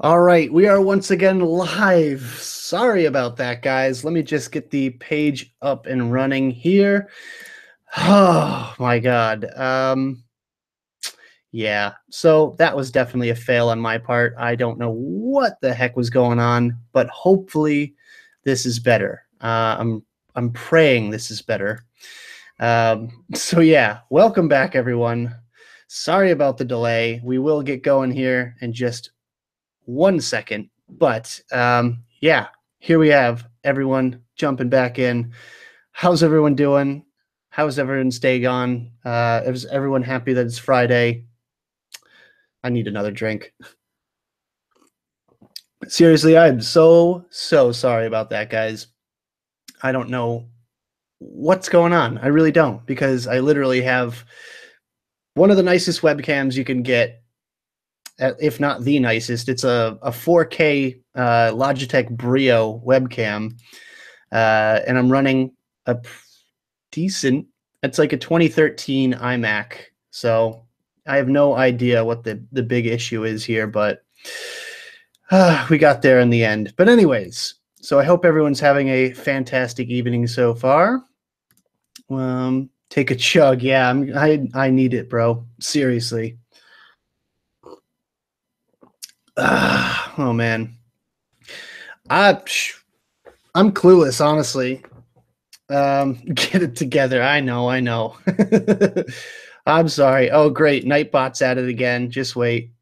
All right, we are once again live. Sorry about that, guys. Let me just get the page up and running here. Oh my God. Yeah, so that was definitely a fail on my part. I don't know what the heck was going on, but hopefully this is better. I'm praying this is better. So yeah, welcome back, everyone. Sorry about the delay. We will get going here in just 1 second. But yeah, here we have everyone jumping back in. How's everyone doing? How's everyone's day gone? Is everyone happy that it's Friday? I need another drink. Seriously, I'm so sorry about that, guys. I don't know what's going on. I really don't, because I literally have one of the nicest webcams you can get, if not the nicest. It's a 4K Logitech Brio webcam, and I'm running a decent. It's like a 2013 iMac, so I have no idea what the big issue is here, but we got there in the end. But anyways, so I hope everyone's having a fantastic evening so far. Take a chug. Yeah, I need it, bro. Seriously. Oh man, I I'm clueless, honestly. Get it together. I know. I'm sorry. Oh, great. Nightbot's at it again. Just wait.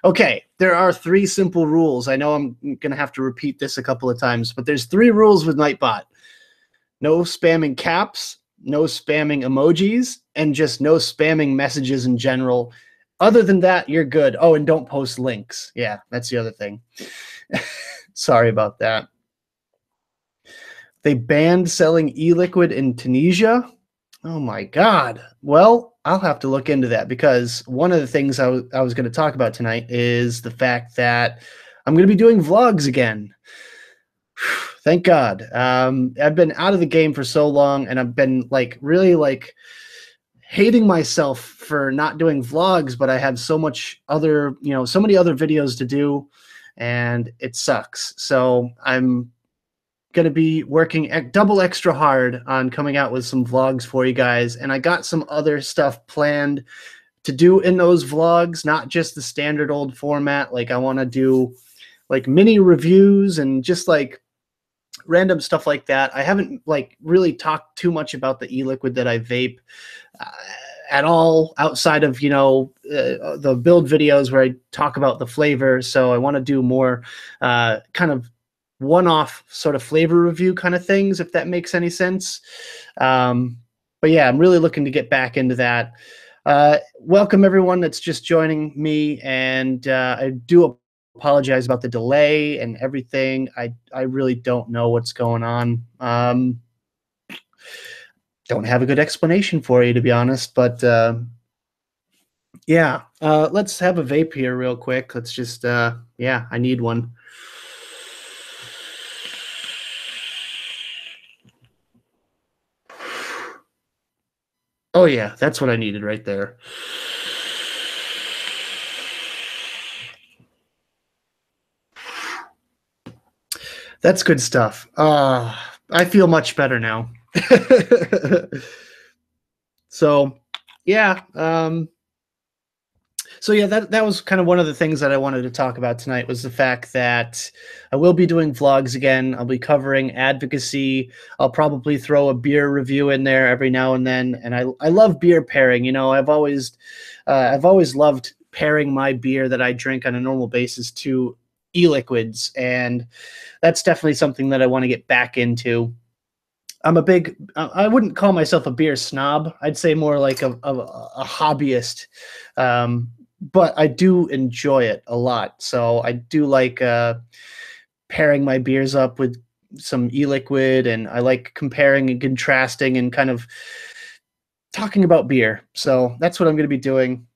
Okay, there are three simple rules. I know I'm going to have to repeat this a couple of times, but there's three rules with Nightbot. No spamming caps, no spamming emojis, and just no spamming messages in general. Other than that, you're good. Oh, and don't post links. Yeah, that's the other thing. Sorry about that. They banned selling e-liquid in Tunisia. Oh my God. Well, I'll have to look into that, because one of the things I was going to talk about tonight is the fact that I'm going to be doing vlogs again. Thank God. I've been out of the game for so long, and I've been like really like hating myself for not doing vlogs, but I have so much other, so many other videos to do, and it sucks. So I'm going to be working double extra hard on coming out with some vlogs for you guys. And I got some other stuff planned to do in those vlogs, not just the standard old format. Like I want to do like mini reviews and just like random stuff like that. I haven't like really talked too much about the e-liquid that I vape uh, at all, outside of the build videos where I talk about the flavor. So I want to do more kind of one-off sort of flavor review kind of things, if that makes any sense. But yeah, I'm really looking to get back into that. Welcome everyone that's just joining me, and I do apologize about the delay and everything. I really don't know what's going on. Don't have a good explanation for you, to be honest, but yeah, let's have a vape here real quick. Let's just yeah, I need one. Oh yeah, that's what I needed right there. That's good stuff. I feel much better now. So, yeah. So yeah, that was kind of one of the things that I wanted to talk about tonight, was the fact that I will be doing vlogs again. I'll be covering advocacy. I'll probably throw a beer review in there every now and then. And I love beer pairing. I've always loved pairing my beer that I drink on a normal basis to e-liquids, and that's definitely something that I want to get back into. I'm a big, I wouldn't call myself a beer snob. I'd say more like a hobbyist. But I do enjoy it a lot. So I do like pairing my beers up with some e-liquid, and I like comparing and contrasting and kind of talking about beer. So that's what I'm going to be doing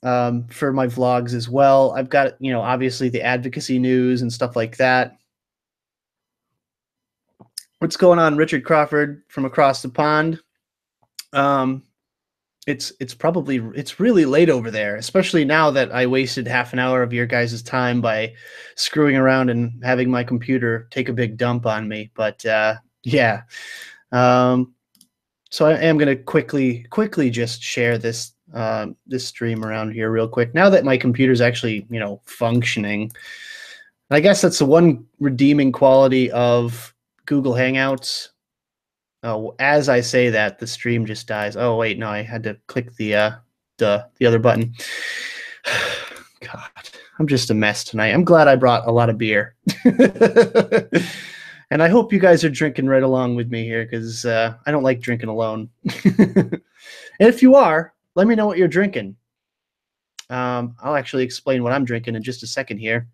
for my vlogs as well. I've got, obviously the advocacy news and stuff like that. What's going on, Richard Crawford from across the pond? Um, it's really late over there, especially now that I wasted half an hour of your guys' time by screwing around and having my computer take a big dump on me. But yeah, um, so I am going to quickly just share this stream around here real quick. Now that my computer's actually functioning, I guess that's the one redeeming quality of Google Hangouts. Oh, as I say that, the stream just dies. Oh wait, no, I had to click the other button. God, I'm just a mess tonight. I'm glad I brought a lot of beer. And I hope you guys are drinking right along with me here, because I don't like drinking alone. And if you are, let me know what you're drinking. I'll actually explain what I'm drinking in just a second here.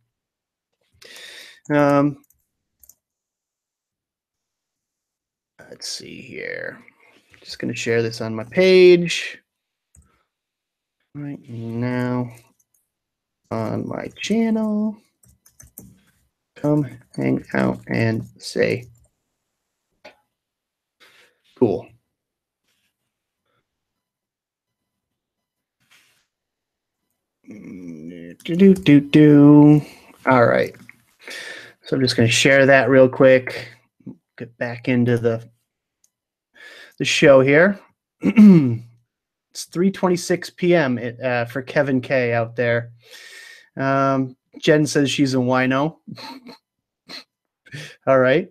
Let's see here. Just going to share this on my page right now on my channel. Come hang out and say. Cool. All right. So I'm just going to share that real quick. Get back into the show here. It's 3:26 p.m. For Kevin K out there. Jen says she's a wino. All right.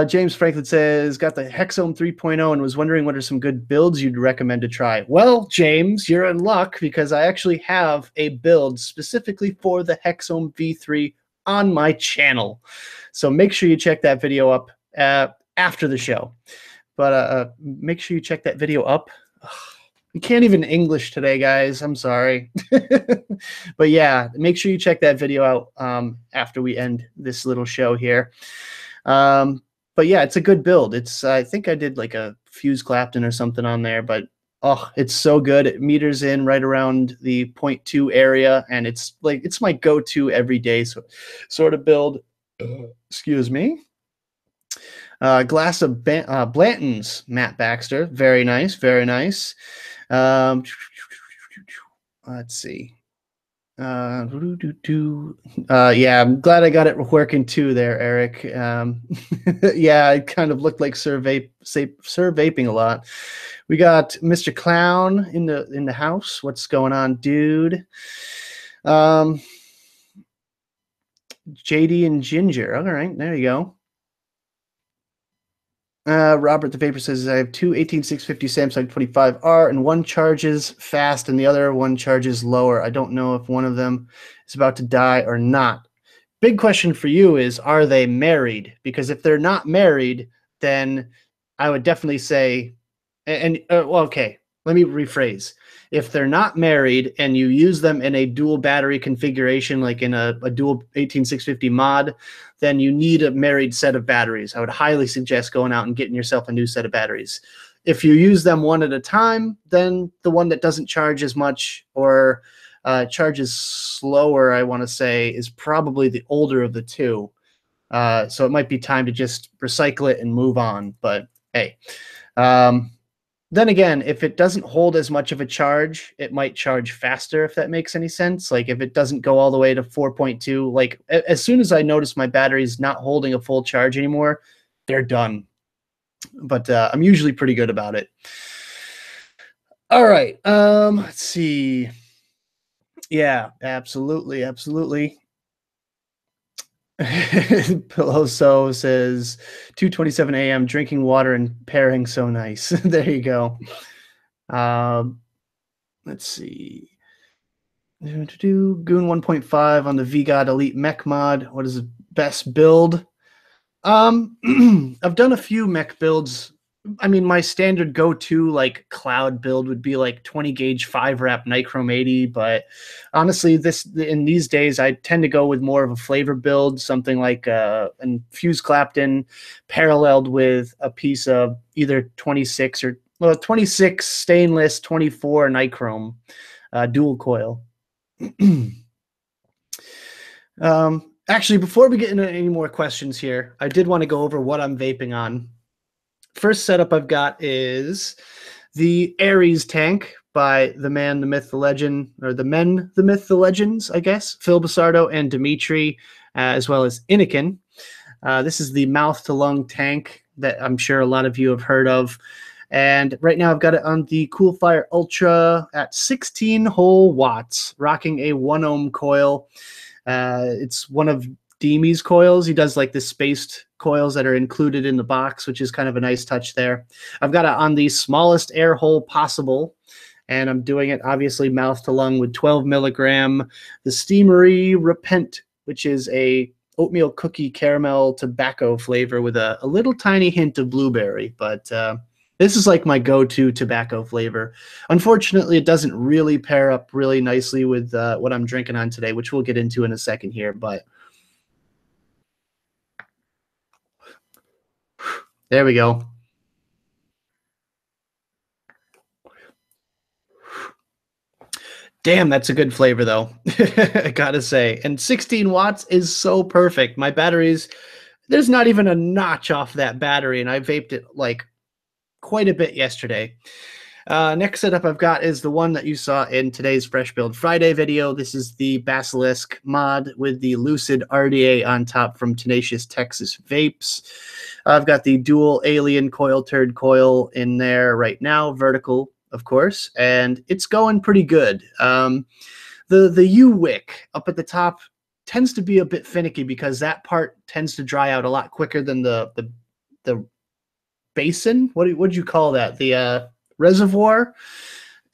James Franklin says, got the Hexome 3.0 and was wondering what are some good builds you'd recommend to try. Well, James, you're in luck because I actually have a build specifically for the Hexome V3 on my channel. So make sure you check that video up after the show. But make sure you check that video up. We can't even English today, guys. I'm sorry. But yeah, make sure you check that video out after we end this little show here. But yeah, it's a good build. I think I did like a Fuse Clapton or something on there, but oh, it's so good. It meters in right around the 0.2 area, and it's my go-to every day sort of build. Excuse me. Glass of Blanton's Matt Baxter. Very nice, very nice. Let's see. Yeah, I'm glad I got it working too there, Eric. Yeah, it kind of looked like Sir Vaping a lot. We got Mr. Clown in the house. What's going on, dude? JD and Ginger. All right, there you go. Robert the Vapor says, I have two 18650 Samsung 25R, and one charges fast and the other one charges lower. I don't know if one of them is about to die or not. Big question for you is, are they married? Because if they're not married, then I would definitely say, well, okay, let me rephrase. If they're not married and you use them in a dual battery configuration, like in a dual 18650 mod, then you need a married set of batteries. I would highly suggest going out and getting yourself a new set of batteries. If you use them one at a time, then the one that doesn't charge as much or charges slower, I want to say, is probably the older of the two. So it might be time to just recycle it and move on. But hey, then again, if it doesn't hold as much of a charge, it might charge faster, if that makes any sense. Like if it doesn't go all the way to 4.2, like as soon as I notice my battery's not holding a full charge anymore, they're done. But I'm usually pretty good about it. All right. Let's see. Yeah, absolutely. Absolutely. Piloso says 2:27 a.m. drinking water and pairing so nice. There you go. Let's see. Goon 1.5 on the VGOD Elite Mech mod. What is the best build? I've done a few mech builds. I mean, my standard go-to like cloud build would be like 20 gauge 5-wrap Nichrome 80, but honestly, in these days I tend to go with more of a flavor build, something like an Fuse Clapton paralleled with a piece of either 26 or 26 stainless, 24 Nichrome dual coil. Actually, before we get into any more questions here, I did want to go over what I'm vaping on. First setup I've got is the Aries tank by the man, the myth, the legend, or the men, the myth, the legends, I guess, Phil Basardo and Dimitri, as well as Innokin. This is the mouth to lung tank that I'm sure a lot of you have heard of. And right now I've got it on the Coolfire Ultra at 16 whole watts, rocking a 1 ohm coil. It's one of Deemy's coils. He does like the spaced coils that are included in the box, which is kind of a nice touch there. I've got it on the smallest air hole possible, and I'm doing it obviously mouth to lung with 12 milligram, the Steamery Repent, which is a oatmeal cookie caramel tobacco flavor with a little tiny hint of blueberry. But this is like my go-to tobacco flavor. Unfortunately, it doesn't really pair up really nicely with what I'm drinking on today, which we'll get into in a second here. But there we go. Damn, that's a good flavor, though. I gotta say. And 16 watts is so perfect. My batteries, there's not even a notch off that battery, and I vaped it like quite a bit yesterday. Next setup I've got is the one that you saw in today's Fresh Build Friday video. This is the Basilisk mod with the Lucid RDA on top from Tenacious Texas Vapes. I've got the dual alien coil turd coil in there right now, vertical, of course, and it's going pretty good. The U-wick up at the top tends to be a bit finicky because that part tends to dry out a lot quicker than the basin. What would you call that? The reservoir.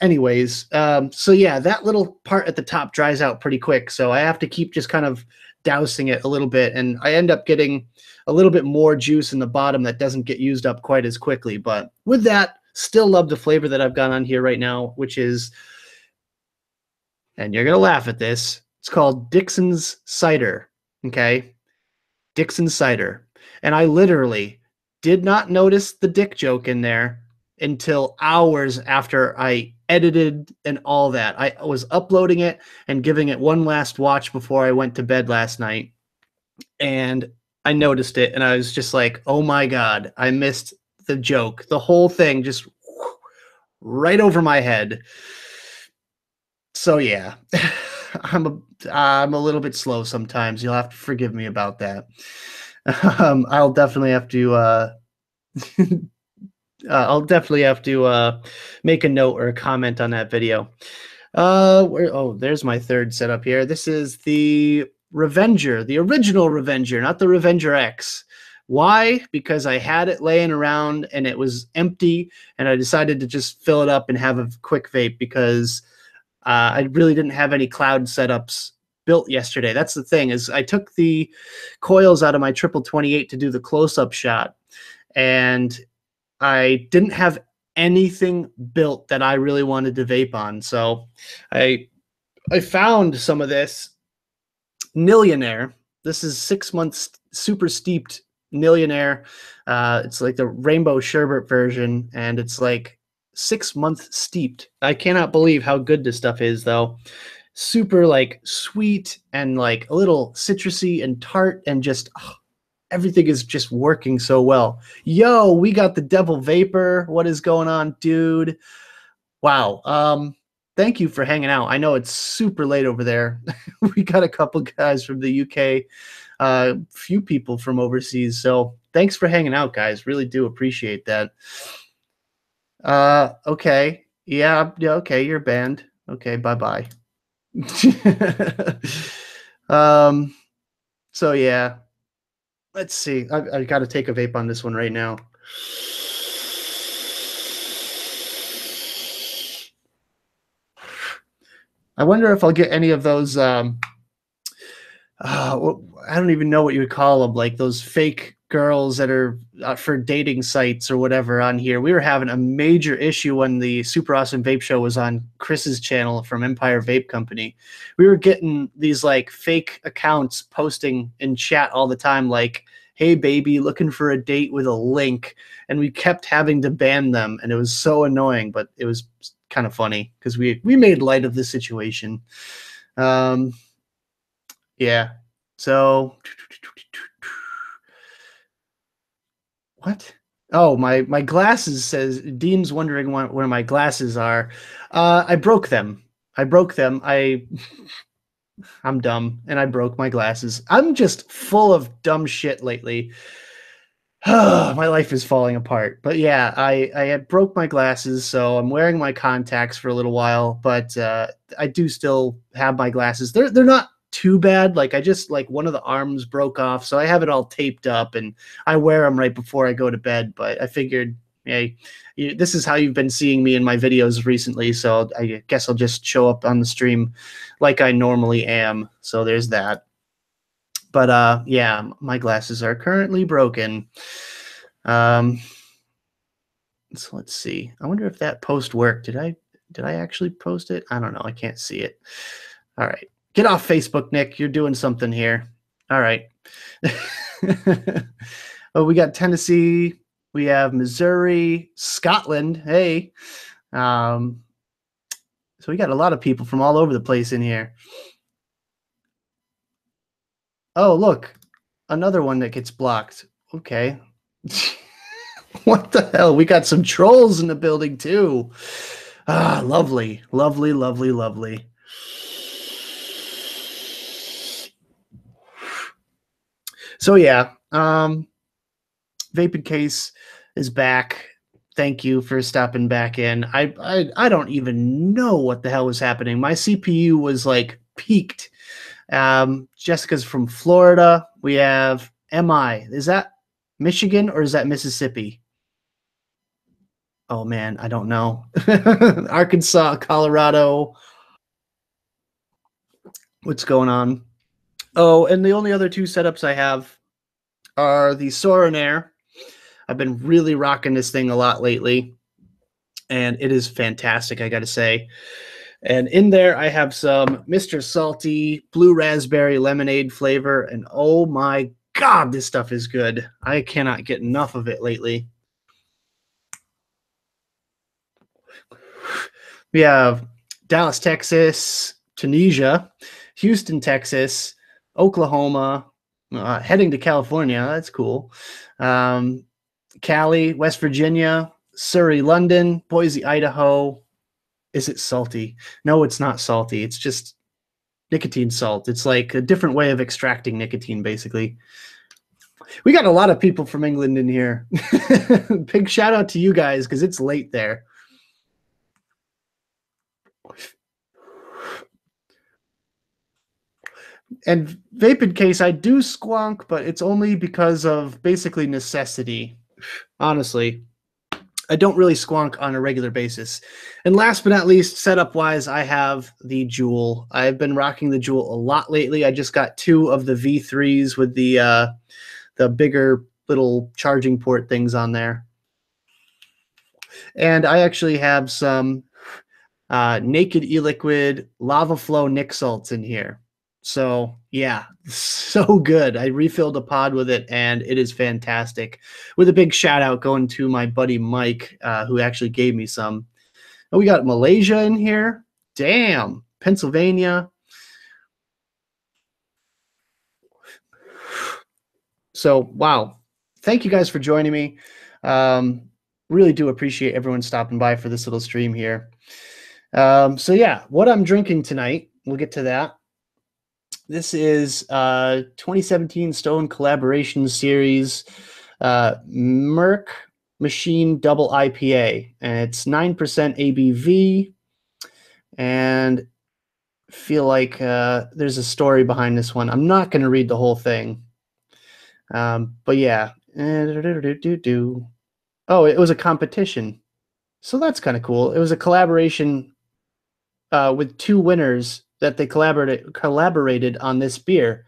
Anyways, so yeah, that little part at the top dries out pretty quick. So I have to keep just kind of dousing it a little bit, and I end up getting a little bit more juice in the bottom that doesn't get used up quite as quickly. But with that, still love the flavor that I've got on here right now, which is, and you're gonna laugh at this, it's called Dixon's Cider. Okay, Dixon's Cider. And I literally did not notice the dick joke in there until hours after I edited and all that. I was uploading it and giving it one last watch before I went to bed last night. And I noticed it and I was just like, oh my God, I missed the joke. The whole thing just right over my head. So yeah, I'm a little bit slow sometimes. You'll have to forgive me about that. I'll definitely have to make a note or a comment on that video. There's my third setup here. This is the Revenger, the original Revenger, not the Revenger X. Why? Because I had it laying around and it was empty, and I decided to just fill it up and have a quick vape because I really didn't have any cloud setups built yesterday. That's the thing, is I took the coils out of my triple 28 to do the close-up shot, and I didn't have anything built that I really wanted to vape on. So I found some of this Millionaire. This is 6 months super steeped Millionaire. It's like the rainbow sherbet version, and it's like 6 months steeped. I cannot believe how good this stuff is, though. Super like sweet and like a little citrusy and tart, and just everything is just working so well. Yo, we got the Devil Vapor. What is going on, dude? Wow. Thank you for hanging out. I know it's super late over there. We got a couple guys from the UK, few people from overseas. So thanks for hanging out, guys. Really do appreciate that. Okay. Yeah, okay, you're banned. Okay, bye-bye. um, so yeah. Let's see. I got to take a vape on this one right now. I wonder if I'll get any of those. I don't even know what you would call them, like those fake girls that are for dating sites or whatever on here. We were having a major issue when the Super Awesome Vape Show was on Chris's channel from Empire Vape Company. We were getting these like fake accounts posting in chat all the time, like, hey baby, looking for a date with a link, and we kept having to ban them, and it was so annoying, but it was kind of funny because we made light of the situation. Yeah, so what Oh, my glasses says Dean's wondering where my glasses are. I broke them. I broke them. I'm dumb and I broke my glasses. I'm just full of dumb shit lately. My life is falling apart. But yeah, I had broke my glasses, so I'm wearing my contacts for a little while, but I do still have my glasses. They're not too bad. Like I just like one of the arms broke off, so I have it all taped up and I wear them right before I go to bed, but I figured, hey, this is how you've been seeing me in my videos recently, so I guess I'll just show up on the stream like I normally am. So there's that. But yeah, my glasses are currently broken. Um, so let's see. I wonder if that post worked. Did I actually post it? I don't know. I can't see it. All right. Get off Facebook, Nick. You're doing something here. All right. Oh, we got Tennessee. We have Missouri, Scotland. Hey. Um, so we got a lot of people from all over the place in here. Oh, look. Another one that gets blocked. Okay. What the hell? We got some trolls in the building too. Ah, lovely, lovely, lovely, lovely. So yeah, Vapid Case is back. Thank you for stopping back in. I don't even know what the hell was happening. My CPU was like peaked. Jessica's from Florida. We have MI. Is that Michigan or is that Mississippi? Oh man, I don't know. Arkansas, Colorado. What's going on? Oh, and the only other two setups I have are the Soren Air. I've been really rocking this thing a lot lately, and it is fantastic, I gotta say. And in there, I have some Mr. Salty blue raspberry lemonade flavor, and oh my god, this stuff is good. I cannot get enough of it lately. We have Dallas, Texas, Tunisia, Houston, Texas, Oklahoma, heading to California. That's cool. Cali, West Virginia, Surrey, London, Boise, Idaho. Is it salty? No, it's not salty. It's just nicotine salt. It's like a different way of extracting nicotine, basically. We got a lot of people from England in here. Big shout out to you guys because it's late there. And Vapid Case, I do squonk, but it's only because of basically necessity. Honestly, I don't really squonk on a regular basis. And last but not least, setup wise, I have the Juul. I've been rocking the Juul a lot lately. I just got two of the V3s with the bigger little charging port things on there. And I actually have some Naked E-Liquid Lava Flow Nic salts in here. So yeah, so good. I refilled a pod with it, and it is fantastic. With a big shout out going to my buddy Mike, who actually gave me some. And we got Malaysia in here. Damn, Pennsylvania. So wow, thank you guys for joining me. Really do appreciate everyone stopping by for this little stream here. So yeah, what I'm drinking tonight, we'll get to that. This is 2017 Stone Collaboration Series Merc Machine Double IPA, and it's 9% ABV. And feel like there's a story behind this one. I'm not going to read the whole thing, but yeah. Oh, it was a competition, so that's kind of cool. It was a collaboration with two winners that they collaborated on this beer.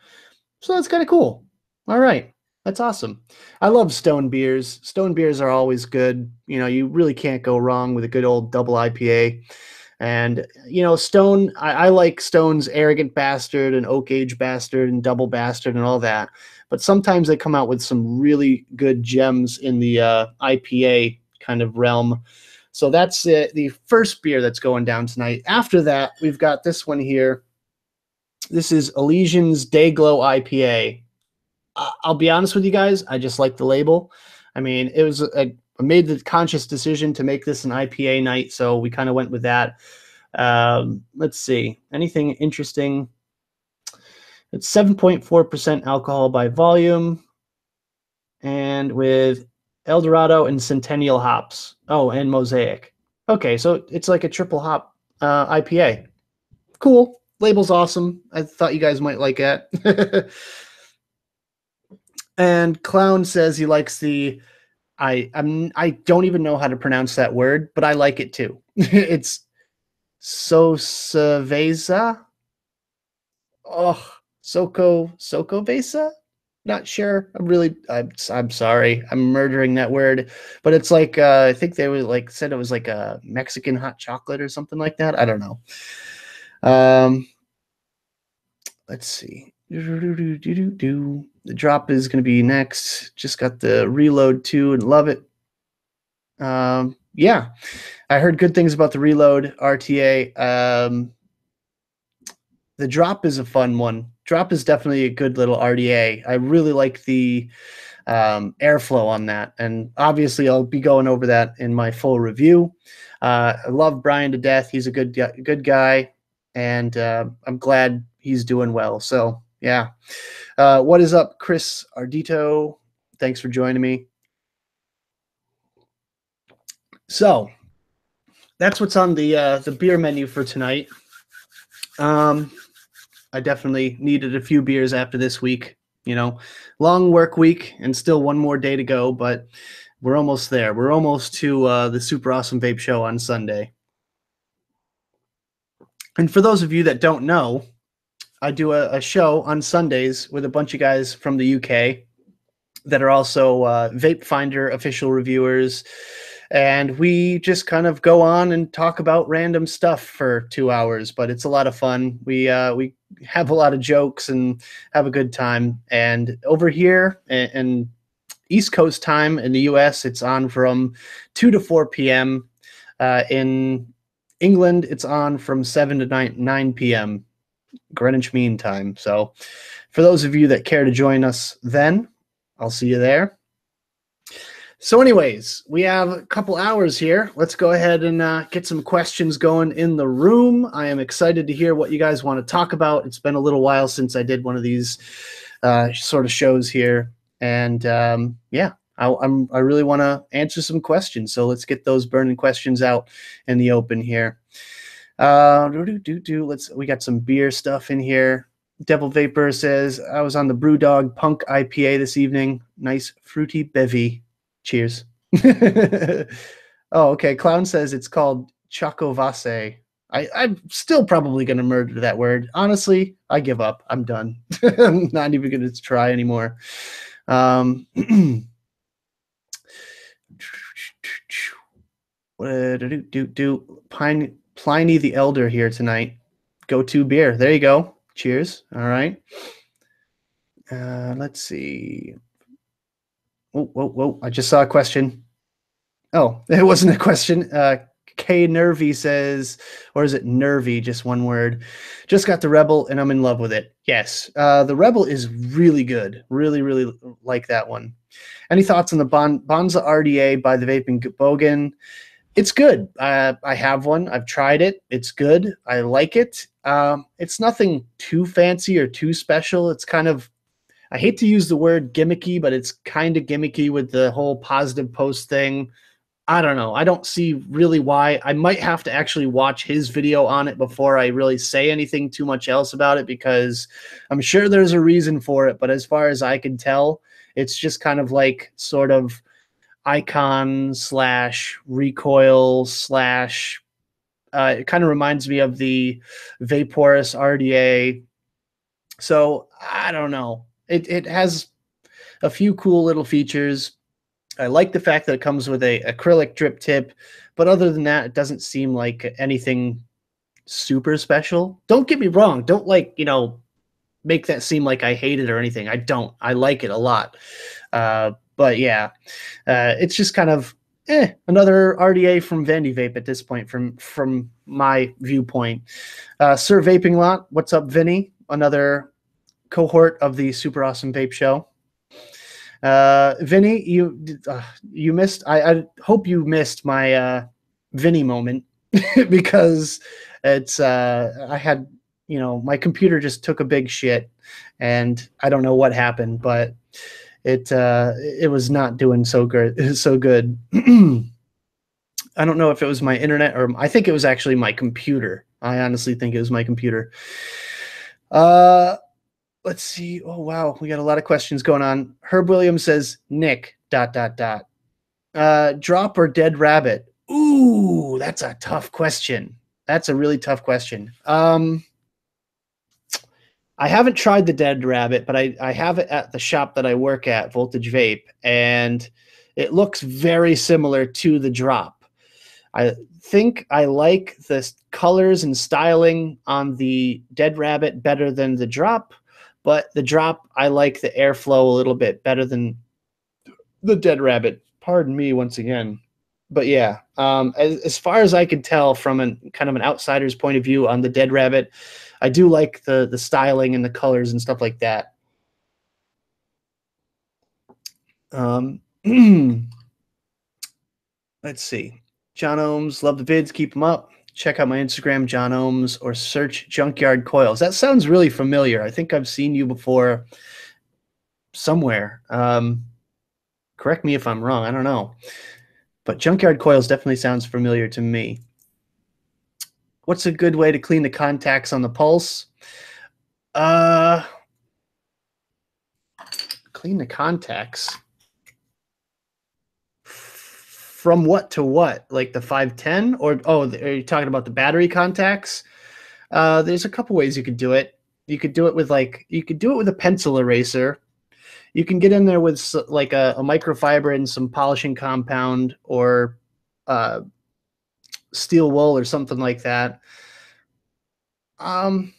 So that's kind of cool. All right. That's awesome. I love Stone beers. Stone beers are always good. You know, you really can't go wrong with a good old double IPA. And, you know, Stone, I like Stone's Arrogant Bastard and Oak Age Bastard and Double Bastard and all that. But sometimes they come out with some really good gems in the IPA kind of realm. So that's the first beer that's going down tonight. After that, we've got this one here. This is Elysian's Dayglow IPA. I'll be honest with you guys. I just like the label. I mean, it was I made the conscious decision to make this an IPA night, so we kind of went with that. Let's see. Anything interesting? It's 7.4% alcohol by volume, and with Eldorado and Centennial hops. Oh, and Mosaic. Okay, so it's like a triple hop IPA. Cool. Label's awesome. I thought you guys might like that. And Clown says he likes the I don't even know how to pronounce that word, but I like it too. It's Sosavesa. Oh, Soko Vesa? Not sure. I'm sorry. I'm murdering that word, but it's like I think they were like said it was like a Mexican hot chocolate or something like that. I don't know. Let's see. The drop is going to be next. Just got the reload too and love it. Yeah, I heard good things about the reload RTA. The drop is a fun one. Drop is definitely a good little RDA. I really like the airflow on that, and obviously I'll be going over that in my full review. I love Brian to death. He's a good guy, and I'm glad he's doing well. So yeah, what is up, Chris Ardito? Thanks for joining me. So that's what's on the beer menu for tonight. I definitely needed a few beers after this week. You know, long work week and still one more day to go, but we're almost there. We're almost to the Super Awesome Vape Show on Sunday. And for those of you that don't know, I do a show on Sundays with a bunch of guys from the UK that are also Vape Finder official reviewers. And we just kind of go on and talk about random stuff for 2 hours, but it's a lot of fun. We have a lot of jokes and have a good time. And over here in East Coast time in the US, it's on from 2 to 4 p.m. In England, it's on from 7 to 9 p.m. Greenwich Mean Time. So for those of you that care to join us then, I'll see you there. So anyways, we have a couple hours here. Let's go ahead and get some questions going in the room. I am excited to hear what you guys want to talk about. It's been a little while since I did one of these sort of shows here. And yeah, I really want to answer some questions. So let's get those burning questions out in the open here. We got some beer stuff in here. Devil Vapor says, I was on the Brewdog Punk IPA this evening. Nice fruity bevy. Cheers. Oh, okay. Clown says it's called Chocovase. I'm still probably going to murder that word. Honestly, I give up. I'm done. I'm not even going to try anymore. Pliny the Elder here tonight. Go-to beer. There you go. Cheers. All right. Let's see. Whoa. I just saw a question. Oh, it wasn't a question. K Nervy says, or is it Nervy? Just one word. Just got the Rebel and I'm in love with it. Yes. The Rebel is really good. Really, really like that one. Any thoughts on the Bonza RDA by the Vaping Bogan? It's good. I have one. I've tried it. It's good. I like it. It's nothing too fancy or too special. It's kind of, I hate to use the word gimmicky, but it's kind of gimmicky with the whole positive post thing. I don't know. I don't see really why. I might have to actually watch his video on it before I really say anything too much else about it, because I'm sure there's a reason for it. But as far as I can tell, it's just kind of like sort of icon slash recoil slash it kind of reminds me of the Vaporous RDA. So I don't know. It has a few cool little features. I like the fact that it comes with a acrylic drip tip, but other than that, it doesn't seem like anything super special. Don't get me wrong. Don't make that seem like I hate it or anything. I don't. I like it a lot. But yeah, it's just kind of another RDA from Vandy Vape at this point, from my viewpoint. Sir Vaping Lot, what's up, Vinny? Another cohort of the Super Awesome Vape Show. Vinny, you missed. I hope you missed my Vinny moment because it's I had my computer just took a big shit, and I don't know what happened, but it was not doing so good. So good. I don't know if it was my internet or I think it was actually my computer. I honestly think it was my computer. Uh, let's see. Oh wow, we got a lot of questions going on. Herb Williams says Nick dot dot dot. Drop or dead rabbit? Ooh, that's a tough question. That's a really tough question. I haven't tried the dead rabbit, but I have it at the shop that I work at, Voltage Vape, and it looks very similar to the drop. I think I like the colors and styling on the dead rabbit better than the drop, but the drop, I like the airflow a little bit better than the dead rabbit. Pardon me once again. But yeah, as far as I could tell from an kind of an outsider's point of view on the dead rabbit, I do like the styling and the colors and stuff like that. Um, let's see. John Ohms, love the vids, keep them up. Check out my Instagram, John Ohms, or search Junkyard Coils. That sounds really familiar. I think I've seen you before somewhere. Correct me if I'm wrong. I don't know. But Junkyard Coils definitely sounds familiar to me. What's a good way to clean the contacts on the Pulse? Clean the contacts. From what to what? Like the 510? Or, are you talking about the battery contacts? There's a couple ways you could do it. You could do it with a pencil eraser. You can get in there with like a microfiber and some polishing compound or steel wool or something like that. I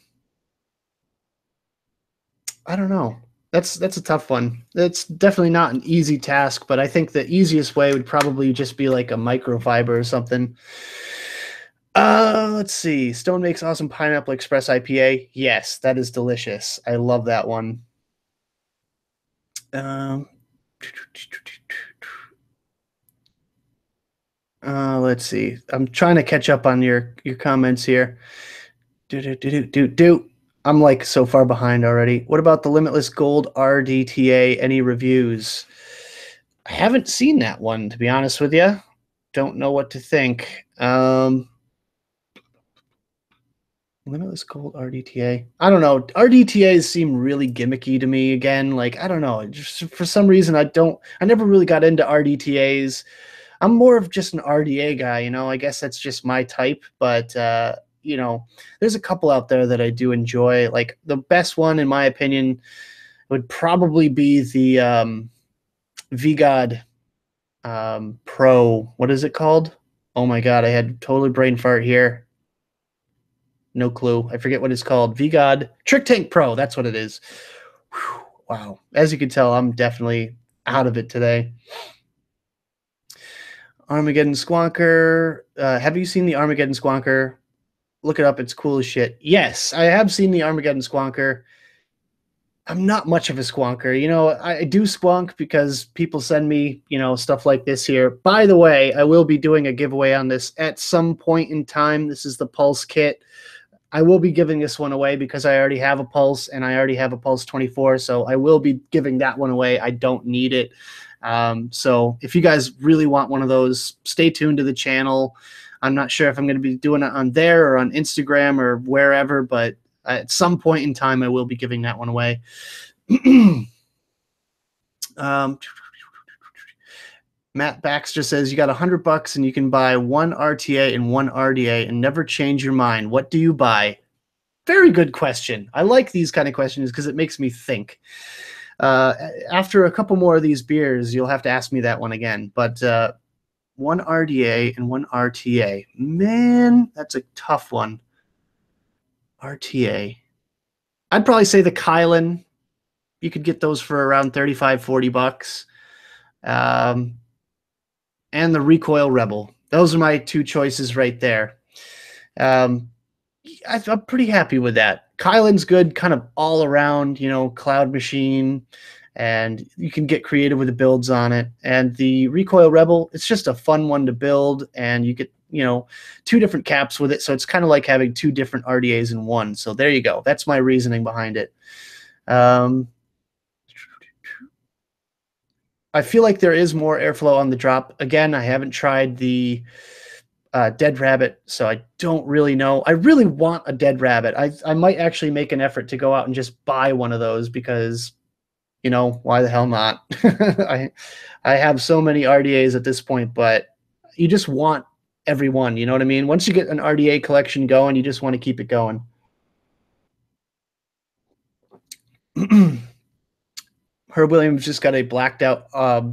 don't know. That's a tough one. It's definitely not an easy task, but I think the easiest way would probably just be like a microfiber or something. Let's see. Stone makes awesome Pineapple Express IPA. Yes, that is delicious. I love that one. Let's see. I'm trying to catch up on your comments here. I'm like so far behind already. What about the Limitless Gold RDTA? Any reviews? I haven't seen that one, to be honest with you. Don't know what to think. Limitless Gold RDTA. I don't know. RDTAs seem really gimmicky to me again. Like, I don't know. Just for some reason, I never really got into RDTAs. I'm more of just an RDA guy, I guess that's just my type, but there's a couple out there that I do enjoy. Like the best one, in my opinion, would probably be the VGod Pro. What is it called? Oh my God, I had totally brain fart here. No clue. I forget what it's called. VGod Trick Tank Pro. That's what it is. Whew, wow. As you can tell, I'm definitely out of it today. Armageddon Squonker. Have you seen the Armageddon Squonker? Look it up. It's cool as shit. Yes, I have seen the Armageddon Squonker. I'm not much of a squonker. I do squonk because people send me, stuff like this here. By the way, I will be doing a giveaway on this at some point in time. This is the Pulse kit. I will be giving this one away because I already have a Pulse and I already have a Pulse 24. So I will be giving that one away. I don't need it. So if you guys really want one of those, stay tuned to the channel. I'm not sure if I'm going to be doing it on there or on Instagram or wherever, but at some point in time, I will be giving that one away. Matt Baxter says, you got $100 and you can buy one RTA and one RDA and never change your mind. What do you buy? Very good question. I like these kind of questions because it makes me think. After a couple more of these beers, you'll have to ask me that one again. But one RDA and one RTA. Man, that's a tough one. RTA. I'd probably say the Kylan. You could get those for around $35-40. And the Recoil Rebel. Those are my two choices right there. I'm pretty happy with that. Kylan's good, kind of all around, Cloud Machine. and you can get creative with the builds on it. And the Recoil Rebel, it's just a fun one to build, and you get, you know, 2 different caps with it, so it's kind of like having 2 different RDAs in one. So there you go. That's my reasoning behind it. I feel like there is more airflow on the drop. Again, I haven't tried the dead rabbit, so I don't really know. I really want a dead rabbit. I might actually make an effort to go out and just buy one of those because, you know, why the hell not? I have so many RDAs at this point, but you just want every one. You know what I mean? Once you get an RDA collection going, you just want to keep it going. Herb Williams just got a blacked out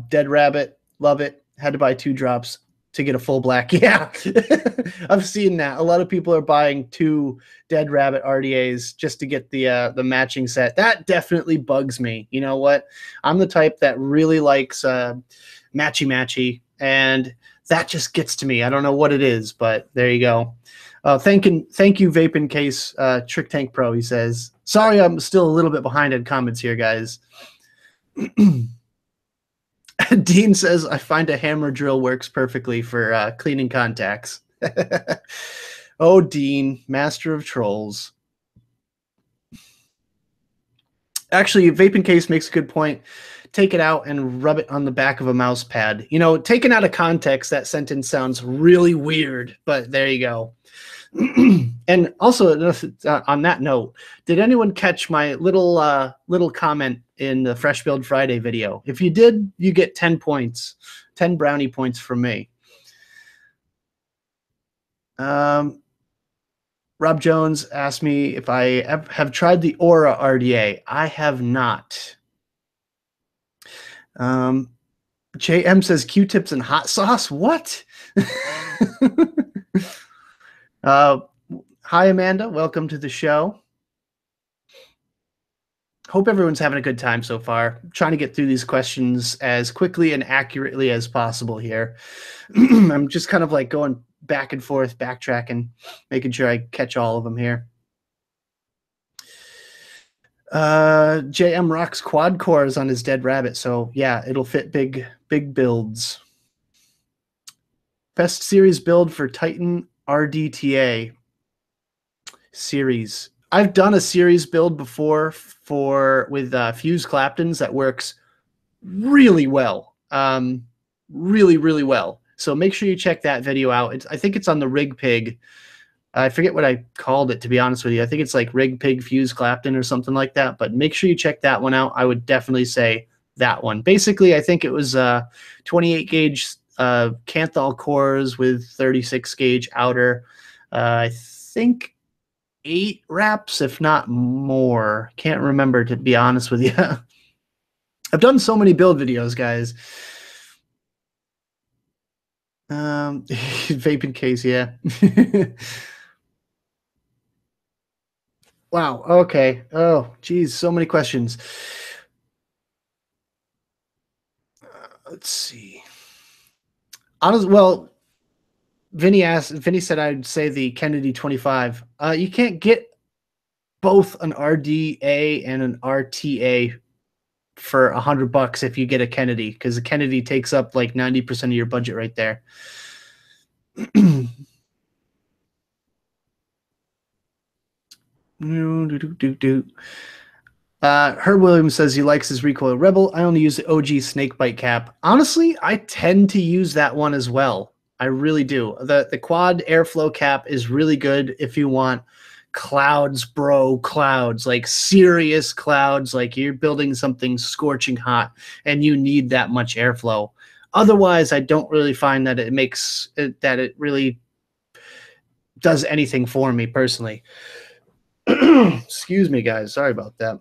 dead rabbit. Love it. Had to buy 2 drops to get a full black. Yeah, I've seen that. A lot of people are buying 2 dead rabbit RDAs just to get the matching set. That definitely bugs me. You know what? I'm the type that really likes matchy, and that just gets to me. I don't know what it is, but there you go. Thank you, Vape in Case, Trick Tank Pro. He says, sorry, I'm still a little bit behind in comments here, guys. Dean says, I find a hammer drill works perfectly for cleaning contacts. Oh, Dean, master of trolls. Actually, Vape in Case makes a good point. Take it out and rub it on the back of a mouse pad. You know, taken out of context, that sentence sounds really weird, but there you go. And also, on that note, did anyone catch my little comment in the Fresh Build Friday video? If you did, you get 10 points, 10 brownie points from me. Rob Jones asked me if I have tried the Aura RDA. I have not. JM says Q-tips and hot sauce. What? Hi, Amanda. Welcome to the show. Hope everyone's having a good time so far. I'm trying to get through these questions as quickly and accurately as possible here. I'm just kind of like going back and forth, backtracking, making sure I catch all of them here. JM rocks quad cores on his dead rabbit, so yeah, it'll fit big builds. Best series build for Titan RDTA series. I've done a series build before with Fuse Claptons that works really well. Really well. So make sure you check that video out. I think it's on the Rig Pig. I forget what I called it, to be honest with you. I think it's like Rig Pig Fuse Clapton or something like that. But make sure you check that one out. I would definitely say that one. Basically, I think it was 28 gauge Canthal cores with 36 gauge outer. I think 8 wraps, if not more. Can't remember, to be honest with you. I've done so many build videos, guys. Vape in Case, yeah. Wow. Okay. Oh, geez, so many questions. Let's see. Honestly, well, Vinny said I'd say the Kennedy 25. You can't get both an RDA and an RTA for $100 if you get a Kennedy, because the Kennedy takes up like 90% of your budget right there. Herb Williams says he likes his Recoil Rebel. I only use the OG Snakebite cap. Honestly, I tend to use that one as well. I really do. The quad airflow cap is really good if you want clouds, bro, clouds, like serious clouds, like you're building something scorching hot and you need that much airflow. Otherwise, I don't really find that it really does anything for me personally. Excuse me, guys. Sorry about that.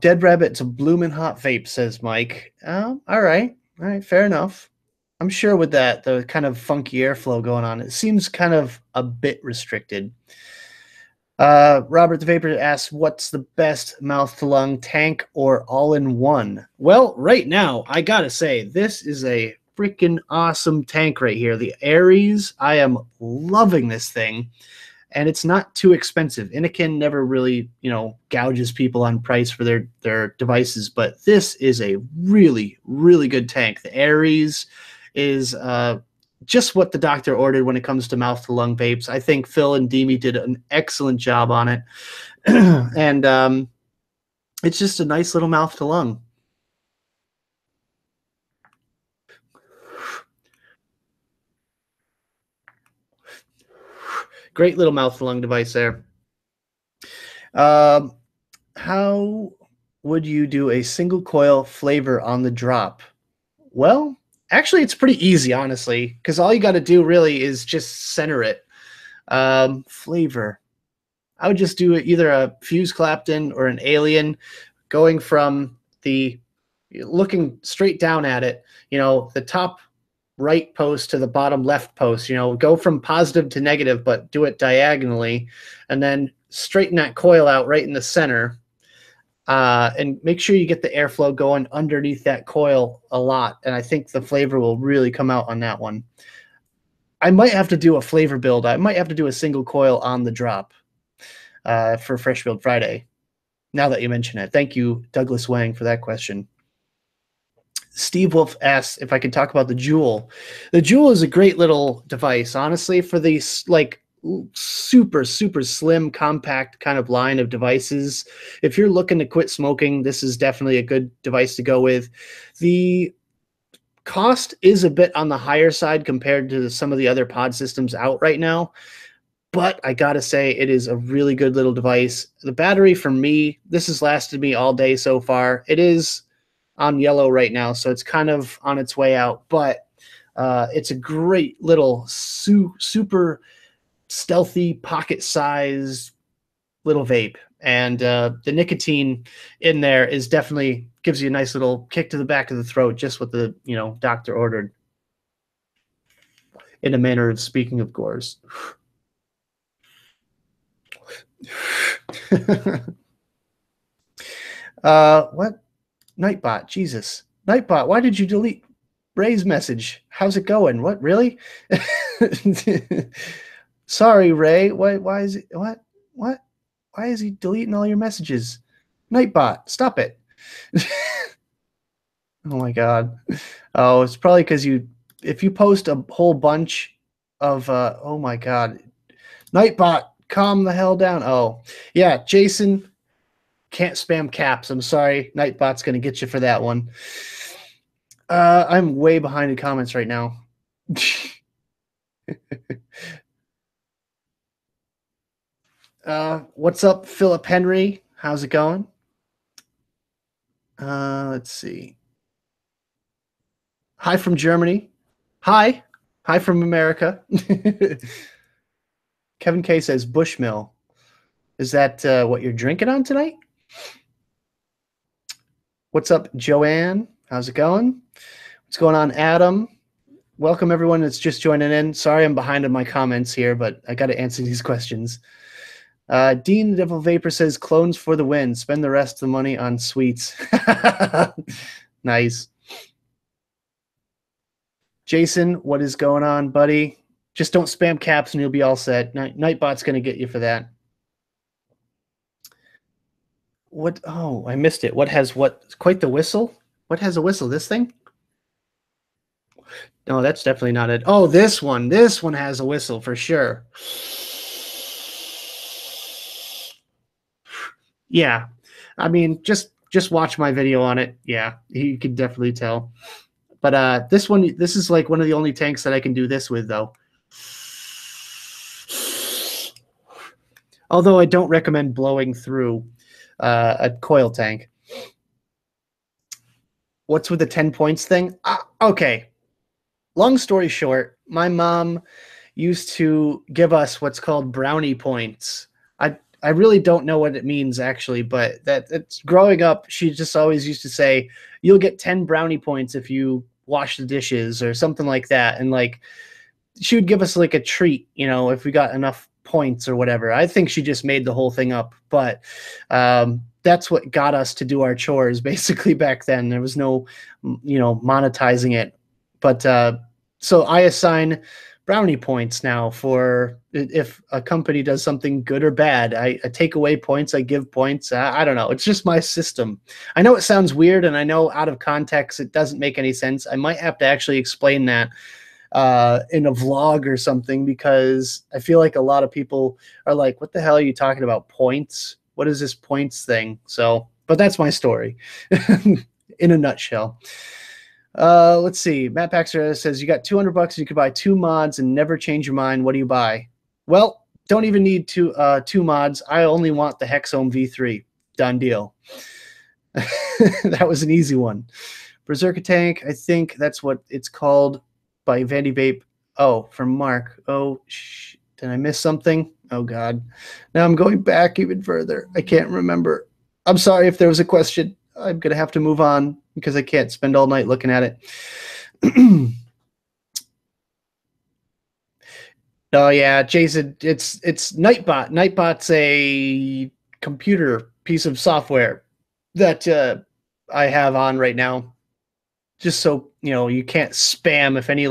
Dead Rabbit's a bloomin' hot vape, says Mike. All right, fair enough. I'm sure with the kind of funky airflow going on, it seems kind of a bit restricted. Robert the Vapor asks, what's the best mouth to lung, tank or all in one? Well, right now, I gotta say, this is a freaking awesome tank right here. The Aries, I am loving this thing, and it's not too expensive. Innokin never really, gouges people on price for their devices, but this is a really, really good tank. The Aries is just what the doctor ordered when it comes to mouth to lung vapes. I think Phil and Demi did an excellent job on it. And it's just a nice little mouth to lung. Great little mouth to lung device there. How would you do a single coil flavor on the drop? Well, actually, it's pretty easy, honestly, because all you got to do really is just center it. Flavor. I would just do either a Fuse Clapton or an Alien, going from the looking straight down at it, the top right post to the bottom left post, go from positive to negative, but do it diagonally, and then straighten that coil out right in the center. And make sure you get the airflow going underneath that coil a lot. And I think the flavor will really come out on that one. I might have to do a flavor build. I might have to do a single coil on the drop for Fresh Build Friday. Now that you mention it. Thank you, Douglas Wang, for that question. Steve Wolf asks if I can talk about the Juul. The Juul is a great little device, honestly, for these super slim compact kind of line of devices. If you're looking to quit smoking, this is definitely a good device to go with. The cost is a bit on the higher side compared to some of the other pod systems out right now, but I gotta say it is a really good little device. The battery, for me, this has lasted me all day so far. It is on yellow right now, so it's kind of on its way out, but it's a great little super stealthy pocket-sized little vape, and the nicotine in there is definitely gives you a nice little kick to the back of the throat, just what the doctor ordered, in a manner of speaking, of course. What? Nightbot, Jesus. Nightbot, why did you delete Ray's message? How's it going? What, really? Sorry, Ray. Why is it what? Why is he deleting all your messages? Nightbot, stop it. Oh my god. Oh, it's probably because if you post a whole bunch of oh my god. Nightbot, calm the hell down. Oh, yeah, Jason, can't spam caps. I'm sorry. Nightbot's going to get you for that one. I'm way behind in comments right now. What's up, Philip Henry? How's it going? Let's see. Hi from Germany. Hi. Hi from America. Kevin K says Bushmill. Is that what you're drinking on tonight? What's up, Joanne? How's it going? What's going on, Adam? Welcome, everyone that's just joining in. Sorry I'm behind on my comments here, but I got to answer these questions. Dean the Devil Vapor says, clones for the win. Spend the rest of the money on sweets. Nice. Jason, what is going on, buddy? Just don't spam caps and you'll be all set. Nightbot's going to get you for that. What? Oh, I missed it. What has what? Quite the whistle? What has a whistle? This thing? No, that's definitely not it. Oh, this one. This one has a whistle for sure. Yeah. I mean, just watch my video on it. Yeah, you can definitely tell. But this is like one of the only tanks that I can do this with, though. Although I don't recommend blowing through a coil tank. What's with the 10 points thing? Okay. Long story short, my mom used to give us what's called brownie points. I really don't know what it means, actually, but that's growing up, she just always used to say, you'll get 10 brownie points if you wash the dishes or something like that. And like, she would give us like a treat, if we got enough points or whatever. I think she just made the whole thing up, but that's what got us to do our chores basically back then. There was no, monetizing it. But so I assign brownie points now for if a company does something good or bad. I take away points, I give points. I don't know. It's just my system. I know it sounds weird, and I know out of context it doesn't make any sense. I might have to actually explain that in a vlog or something, because I feel like a lot of people are like, what the hell are you talking about, points? What is this points thing? So, but that's my story in a nutshell. Let's see. Matt Paxter says, you got $200, you could buy 2 mods and never change your mind. What do you buy? Well, don't even need two mods. I only want the Hexome V3. Done deal. That was an easy one. Berserker Tank, I think that's what it's called, by Vandy Vape. Oh, from Mark. Oh, did I miss something? Oh, God. Now I'm going back even further. I can't remember. I'm sorry if there was a question. I'm going to have to move on because I can't spend all night looking at it. Oh, yeah, Jason, it's Nightbot. Nightbot's a computer piece of software that I have on right now, just so you can't spam. If any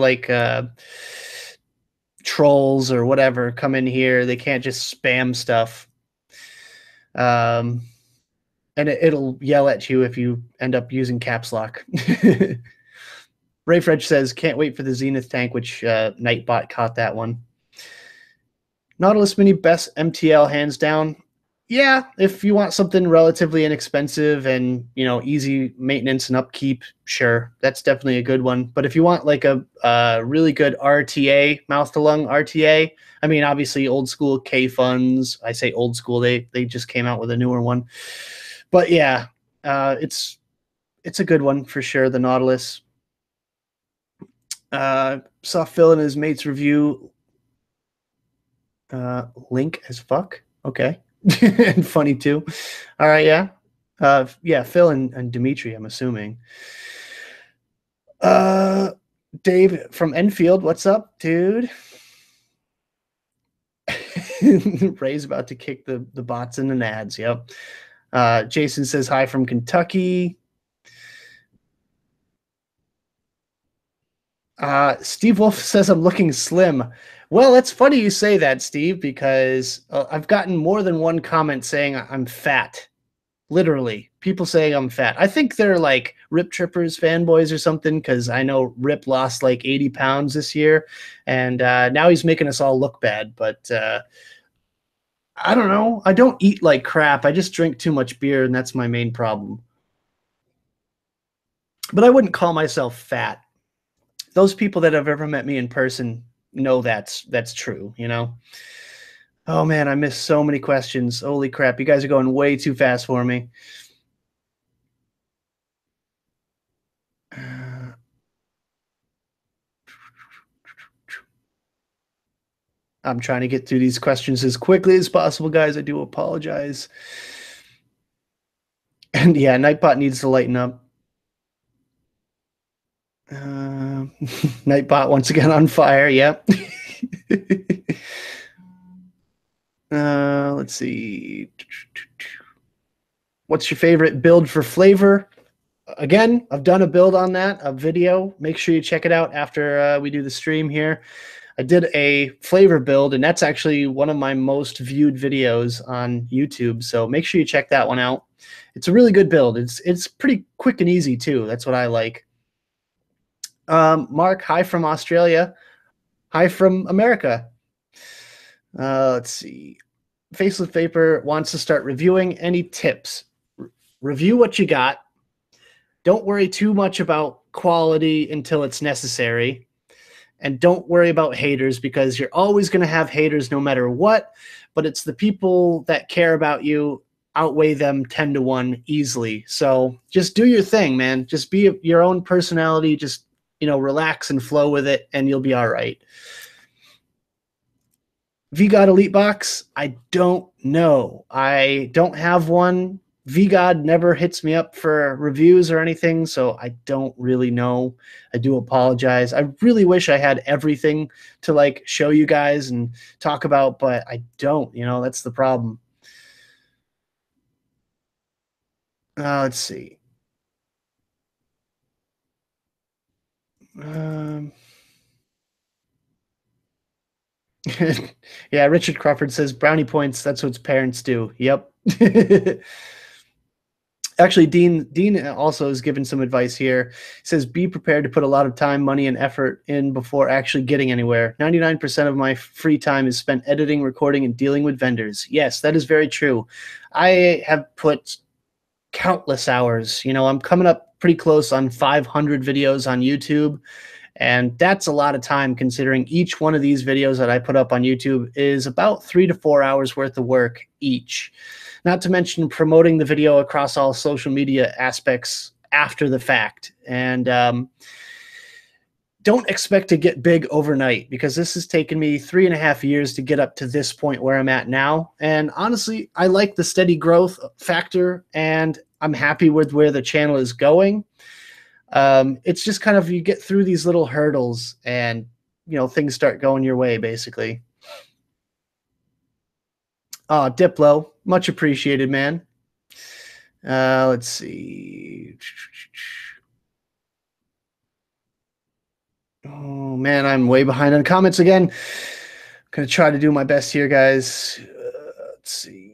trolls or whatever come in here, they can't just spam stuff. And it'll yell at you if you end up using caps lock. Ray Fredge says, can't wait for the Zenith tank, which Nightbot caught that one. Nautilus Mini, best MTL hands down. Yeah, if you want something relatively inexpensive and easy maintenance and upkeep, sure, that's definitely a good one. But if you want like a really good RTA, mouth to lung RTA, I mean, obviously old school K Funds. I say old school; they just came out with a newer one. But yeah, it's a good one for sure. The Nautilus. Saw Phil and his mate's review. Link as fuck. Okay. And funny too. All right, yeah. Yeah, Phil and Dimitri, I'm assuming. Dave from Enfield, what's up, dude? Ray's about to kick the bots and the nads, yep. Jason says hi from Kentucky. Steve Wolf says I'm looking slim. Well, it's funny you say that, Steve, because I've gotten more than one comment saying I'm fat. Literally, people saying I'm fat. I think they're like Rip Trippers fanboys or something, because I know Rip lost like 80 pounds this year, and now he's making us all look bad. But I don't know. I don't eat like crap. I just drink too much beer, and that's my main problem. But I wouldn't call myself fat. Those people that have ever met me in person know that's true, Oh man, I missed so many questions. Holy crap, you guys are going way too fast for me. I'm trying to get through these questions as quickly as possible, guys. I do apologize. And yeah, Nightbot needs to lighten up. Nightbot once again on fire. Yep. Let's see. What's your favorite build for flavor? Again, I've done a build on that, a video. Make sure you check it out after we do the stream here. I did a flavor build, and that's actually one of my most viewed videos on YouTube. So make sure you check that one out. It's a really good build. It's pretty quick and easy too. That's what I like. Mark, hi from Australia. Hi from America. Let's see. Faceless Vapor wants to start reviewing. Any tips? Review what you got. Don't worry too much about quality until it's necessary. And don't worry about haters, because you're always going to have haters no matter what. But it's the people that care about you outweigh them 10 to 1 easily. So just do your thing, man. Just be your own personality. Just, relax and flow with it, and you'll be all right. VGOD Elite Box, I don't know. I don't have one. VGod never hits me up for reviews or anything, so I don't really know. I do apologize. I really wish I had everything to like show you guys and talk about, but I don't. That's the problem. Let's see. Um, yeah, Richard Crawford says brownie points. That's what parents do. Yep. Actually, Dean also is given some advice here. He says, be prepared to put a lot of time, money, and effort in before actually getting anywhere. 99% of my free time is spent editing, recording, and dealing with vendors. Yes, that is very true. I have put countless hours. I'm coming up pretty close on 500 videos on YouTube. And that's a lot of time considering each one of these videos that I put up on YouTube is about 3 to 4 hours worth of work each. Not to mention promoting the video across all social media aspects after the fact. And don't expect to get big overnight because this has taken me 3.5 years to get up to this point where I'm at now. And honestly, I like the steady growth factor and I'm happy with where the channel is going. It's just kind of you get through these little hurdles and things start going your way basically. Diplo, much appreciated, man. Let's see. Oh man, I'm way behind on comments again. Gonna try to do my best here, guys. Let's see.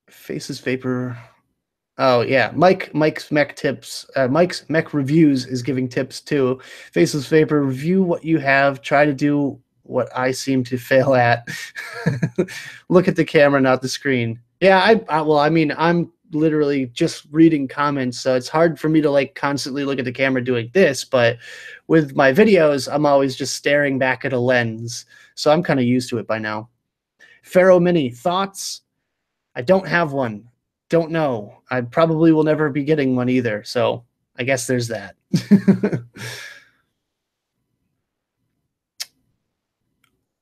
Faces Vapor. Oh yeah, Mike's Mech Tips. Mike's Mech Reviews is giving tips too. Faceless Vapor, review what you have. Try to do what I seem to fail at. Look at the camera, not the screen. Yeah, well, I mean, I'm literally just reading comments, so it's hard for me to like constantly look at the camera doing this. But with my videos, I'm always just staring back at a lens, so I'm kind of used to it by now. Pharaoh Mini, thoughts? I don't have one. Don't know. I probably will never be getting one either. So I guess there's that.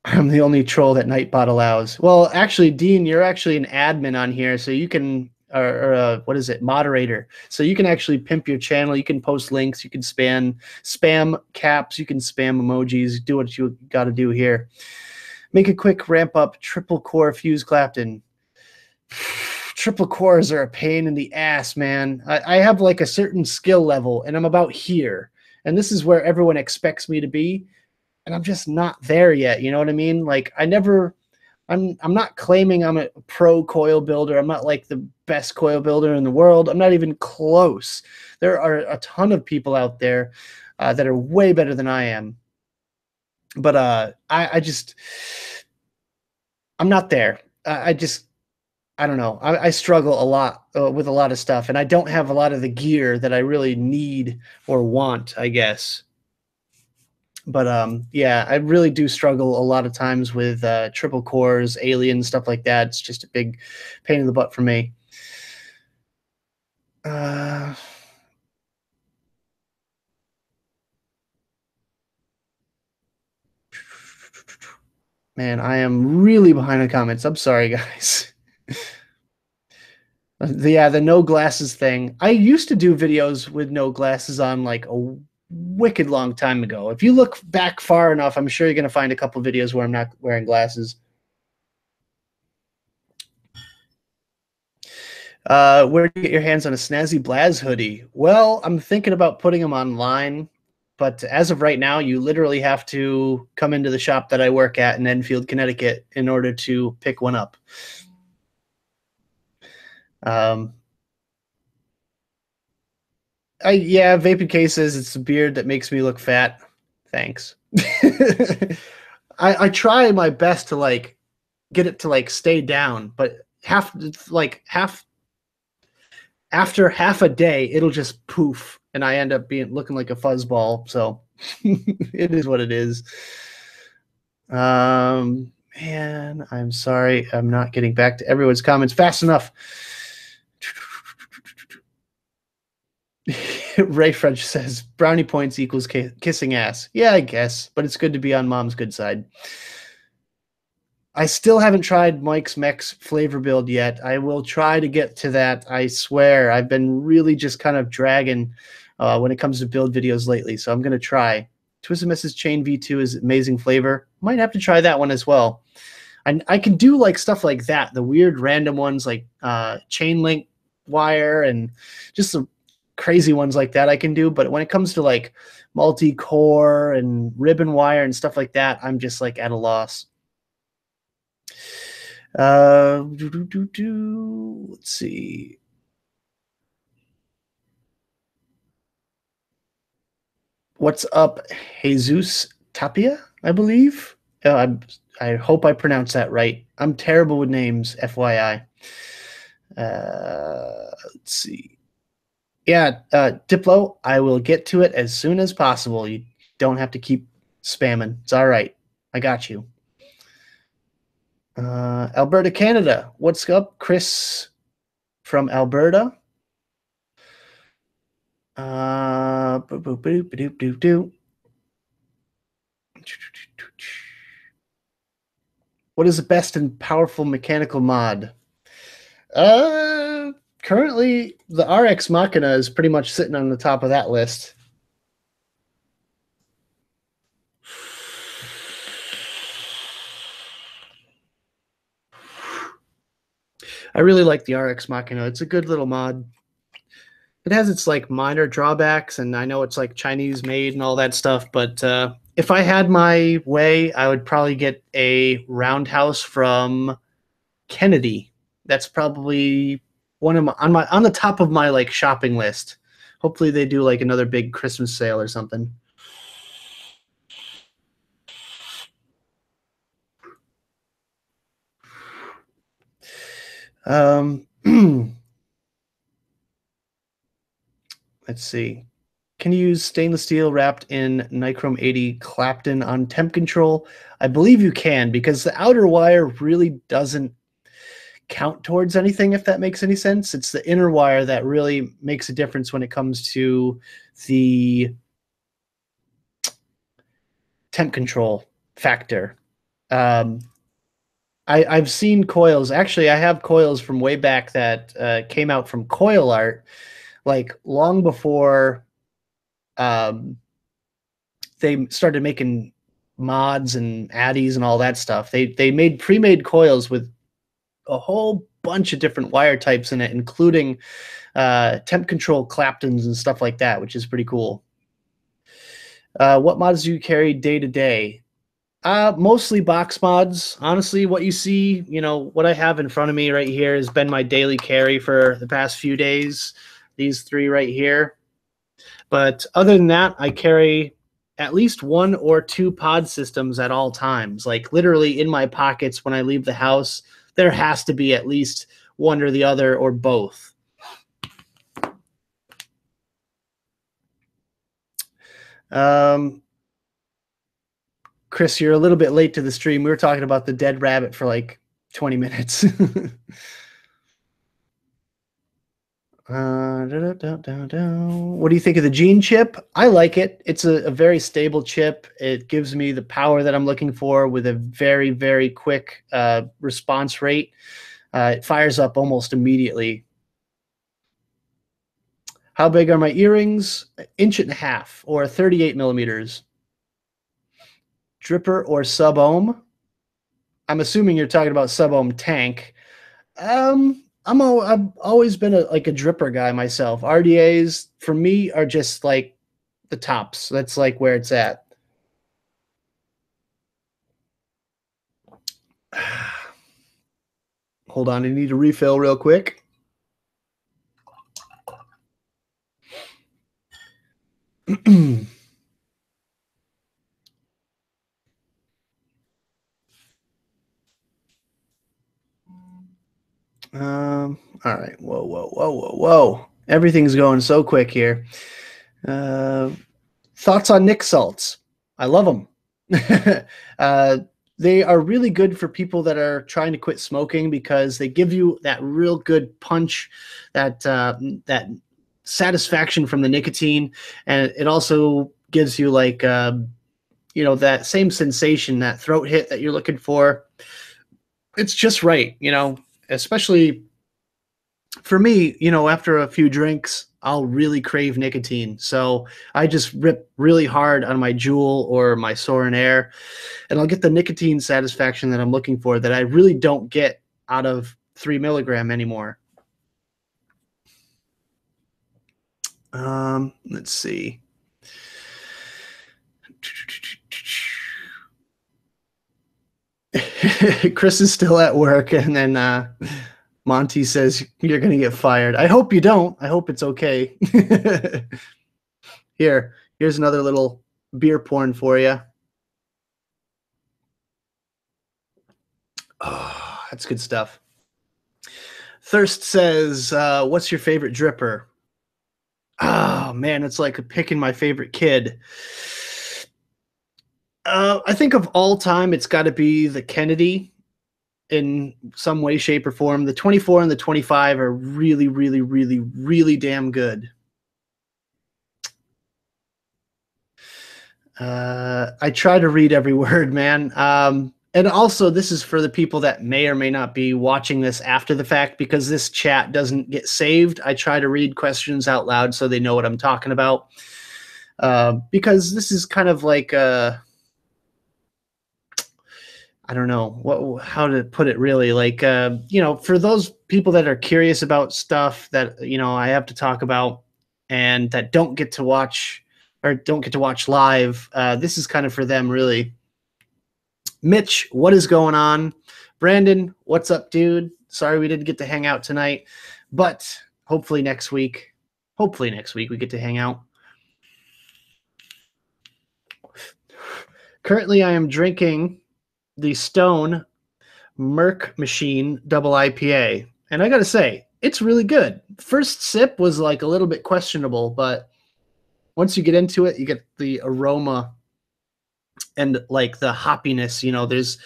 I'm the only troll that Nightbot allows. Well, actually, Dean, you're actually an admin on here, so you can, or what is it, moderator. So you can actually pimp your channel. You can post links. You can spam caps. You can spam emojis. Do what you got to do here. Make a quick ramp up triple core fuse Clapton. Triple cores are a pain in the ass, man. I have like a certain skill level and I'm about here. And this is where everyone expects me to be. And I'm just not there yet. You know what I mean? Like I'm not claiming I'm a pro coil builder. I'm not like the best coil builder in the world. I'm not even close. There are a ton of people out there that are way better than I am. But I'm not there. I don't know. I struggle a lot with a lot of stuff, and I don't have a lot of the gear that I really need or want, I guess. But yeah, I really do struggle a lot of times with triple cores, alien stuff like that. It's just a big pain in the butt for me. Man, I am really behind on comments. I'm sorry, guys. The no glasses thing. I used to do videos with no glasses on like a wicked long time ago. If you look back far enough, I'm sure you're going to find a couple videos where I'm not wearing glasses. Where do you get your hands on a snazzy Blaz hoodie? Well, I'm thinking about putting them online, but as of right now, you literally have to come into the shop that I work at in Enfield, Connecticut in order to pick one up. Yeah, vaping cases. It's the beard that makes me look fat. Thanks. I try my best to like get it to like stay down, but after half a day, it'll just poof, and I end up looking like a fuzzball. So it is what it is. Man, I'm sorry, I'm not getting back to everyone's comments fast enough. Ray French says brownie points equals kissing ass. Yeah, I guess, but it's good to be on mom's good side. I still haven't tried Mike's Mex flavor build yet. I will try to get to that. I swear. I've been really just kind of dragging when it comes to build videos lately, so I'm gonna try. Twisted Mrs. Chain V2 is amazing flavor. Might have to try that one as well. I can do like stuff like that, the weird random ones like chain link wire and just the crazy ones like that I can do. But when it comes to like multi-core and ribbon wire and stuff like that, I'm just like at a loss. Let's see. What's up, Jesus Tapia, I believe? I hope I pronounced that right. I'm terrible with names, FYI. Let's see. Yeah, Diplo, I will get to it as soon as possible. You don't have to keep spamming. It's all right. I got you. Alberta, Canada. What's up, Chris from Alberta? What is the best and powerful mechanical mod? Currently, the RX Machina is pretty much sitting on the top of that list. I really like the RX Machina. It's a good little mod. It has its like minor drawbacks, and I know it's like Chinese made and all that stuff, but if I had my way, I would probably get a roundhouse from Kennedy. That's probably one of my on the top of my like shopping list. Hopefully they do like another big Christmas sale or something. Let's see. Can you use stainless steel wrapped in Nichrome 80 Clapton on temp control? I believe you can, because the outer wire really doesn't count towards anything, if that makes any sense. It's the inner wire that really makes a difference when it comes to the temp control factor. I've seen coils. Actually, I have coils from way back that came out from Coil Art, like long before they started making mods and addies and all that stuff. They made pre-made coils with a whole bunch of different wire types in it, including temp control Claptons and stuff like that, which is pretty cool. What mods do you carry day to day? Mostly box mods. Honestly, what you see, what I have in front of me right here has been my daily carry for the past few days. These three right here. But other than that, I carry at least one or two pod systems at all times. Like literally in my pockets when I leave the house, there has to be at least one or the other or both. Chris, you're a little bit late to the stream. We were talking about the dead rabbit for like 20 minutes. What do you think of the Gene chip? I like it. It's a very stable chip. It gives me the power that I'm looking for with a very, very quick response rate. It fires up almost immediately. How big are my earrings? 1.5 inches or 38 millimeters. Dripper or sub-ohm? I'm assuming you're talking about sub-ohm tank. I've always been a dripper guy myself. RDAs for me are just like the tops. That's like where it's at. Hold on, I need to refill real quick. All right. Whoa. Everything's going so quick here. Thoughts on Nick salts? I love them. They are really good for people that are trying to quit smoking because they give you that real good punch, that satisfaction from the nicotine, and it also gives you like that same sensation, that throat hit that you're looking for. it's just right, especially for me, after a few drinks, I'll really crave nicotine. So I just rip really hard on my Juul or my Soren Air, and I'll get the nicotine satisfaction that I'm looking for that I really don't get out of 3 milligram anymore. Let's see. Chris is still at work, and then Monty says you're going to get fired. I hope you don't. I hope it's okay. Here's another little beer porn for you. Oh, that's good stuff. Thirst says, what's your favorite dripper? Oh, man, it's like picking my favorite kid. I think of all time, it's got to be the Kennedy in some way, shape, or form. The 24 and the 25 are really, really, really, really damn good. I try to read every word, man. And also, this is for the people that may or may not be watching this after the fact, because this chat doesn't get saved. I try to read questions out loud so they know what I'm talking about. Because this is kind of like I don't know how to put it really. Like, for those people that are curious about stuff that, I have to talk about and that don't get to watch or don't get to watch live, this is kind of for them, really. Mitch, what is going on? Brandon, what's up, dude? Sorry we didn't get to hang out tonight, but hopefully next week we get to hang out. Currently, I am drinking the Stone Merc Machine Double IPA, and I gotta say, it's really good. First sip was like a little bit questionable, but once you get into it, you get the aroma and like the hoppiness. There's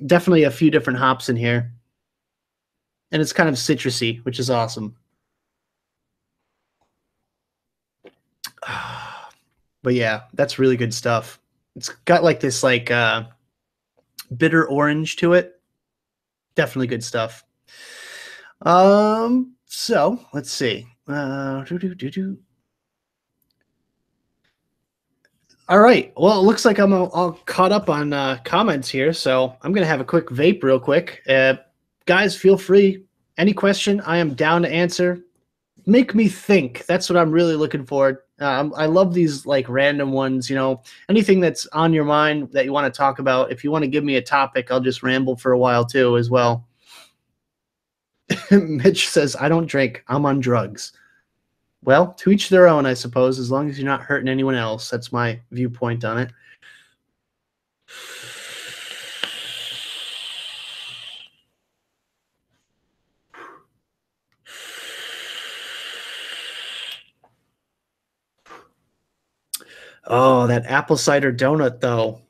definitely a few different hops in here, and it's kind of citrusy, which is awesome. But yeah, that's really good stuff. It's got like this like bitter orange to it. Definitely good stuff. So let's see. All right. Well, it looks like I'm all caught up on comments here, so I'm gonna have a quick vape real quick. Guys, feel free. Any question, I am down to answer. Make me think. That's what I'm really looking for. I love these like random ones. Anything that's on your mind that you want to talk about. If you want to give me a topic, I'll just ramble for a while too, as well. Mitch says, "I don't drink. I'm on drugs." Well, to each their own, I suppose, as long as you're not hurting anyone else. That's my viewpoint on it. Oh, that apple cider donut, though.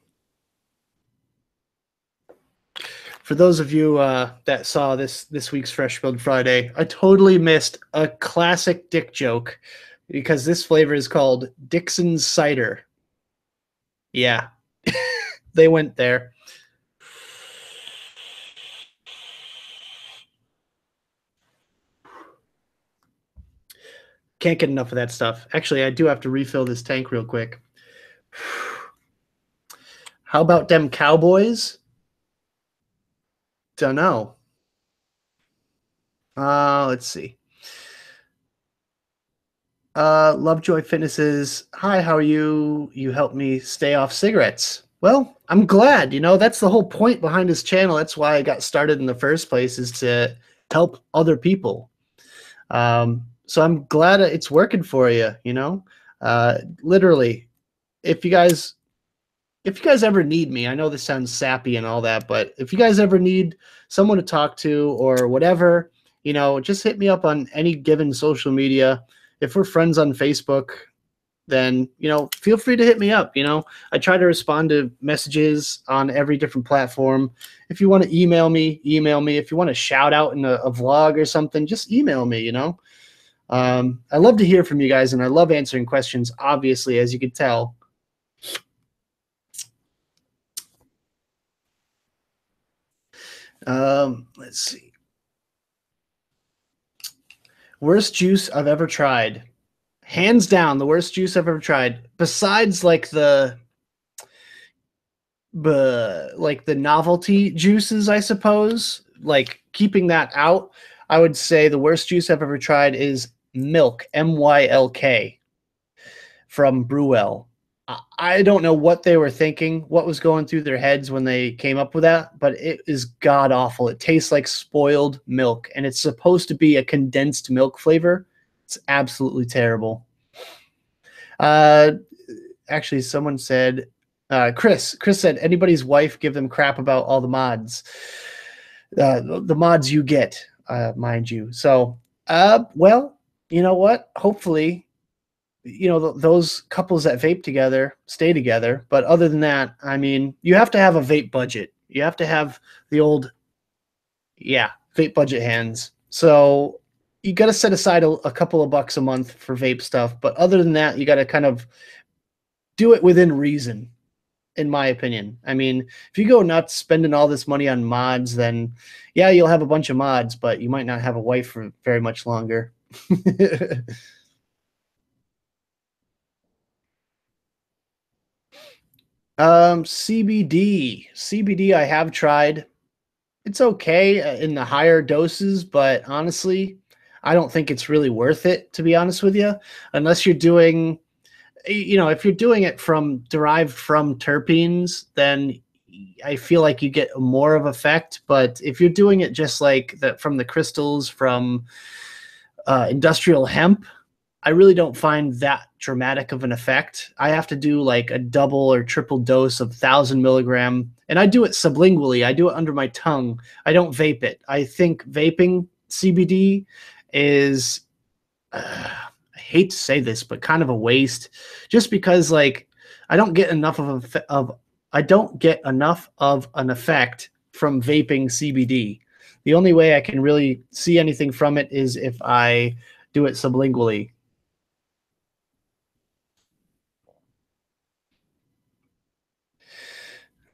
For those of you that saw this week's Fresh Build Friday, I totally missed a classic dick joke because this flavor is called Dixon's Cider. Yeah, they went there. Can't get enough of that stuff. Actually, I do have to refill this tank real quick. How about them Cowboys? Dunno. Let's see. Lovejoy Fitnesses. Hi, how are you? You helped me stay off cigarettes. Well, I'm glad. That's the whole point behind this channel. That's why I got started in the first place, is to help other people. So I'm glad it's working for you. Literally, if you guys ever need me, I know this sounds sappy and all that, but if you guys ever need someone to talk to or whatever, just hit me up on any given social media. If we're friends on Facebook, then, feel free to hit me up. I try to respond to messages on every different platform. If you want to email me, email me. If you want to shout out in a vlog or something, just email me, I love to hear from you guys, and I love answering questions, obviously, as you can tell. Let's see. Worst juice I've ever tried. Hands down, the worst juice I've ever tried. Besides like the novelty juices, I suppose. Like keeping that out, I would say the worst juice I've ever tried is milk, MYLK from Brewell. I don't know what they were thinking, what was going through their heads when they came up with that, but it is god awful. It tastes like spoiled milk, and it's supposed to be a condensed milk flavor. It's absolutely terrible. Uh, Actually, someone said, Chris said, anybody's wife give them crap about all the mods, the mods you get, mind you. So, well, you know what? Hopefully, those couples that vape together stay together. But other than that, I mean, you have to have a vape budget. You have to have the old, yeah, vape budget hands. So you got to set aside a couple of bucks a month for vape stuff. But other than that, you got to kind of do it within reason, in my opinion. I mean, if you go nuts spending all this money on mods, then yeah, you'll have a bunch of mods, but you might not have a wife for very much longer. CBD I have tried. It's okay in the higher doses, but honestly, I don't think it's really worth it, to be honest with you, unless you're doing, if you're doing it from derived from terpenes, then I feel like you get more of effect. But if you're doing it just like that from the crystals from industrial hemp, I really don't find that dramatic of an effect. I have to do like a double or triple dose of 1,000 milligram, and I do it sublingually. I do it under my tongue. I don't vape it. I think vaping CBD is, I hate to say this, but kind of a waste, just because like I don't get enough I don't get enough of an effect from vaping CBD. The only way I can really see anything from it is if I do it sublingually.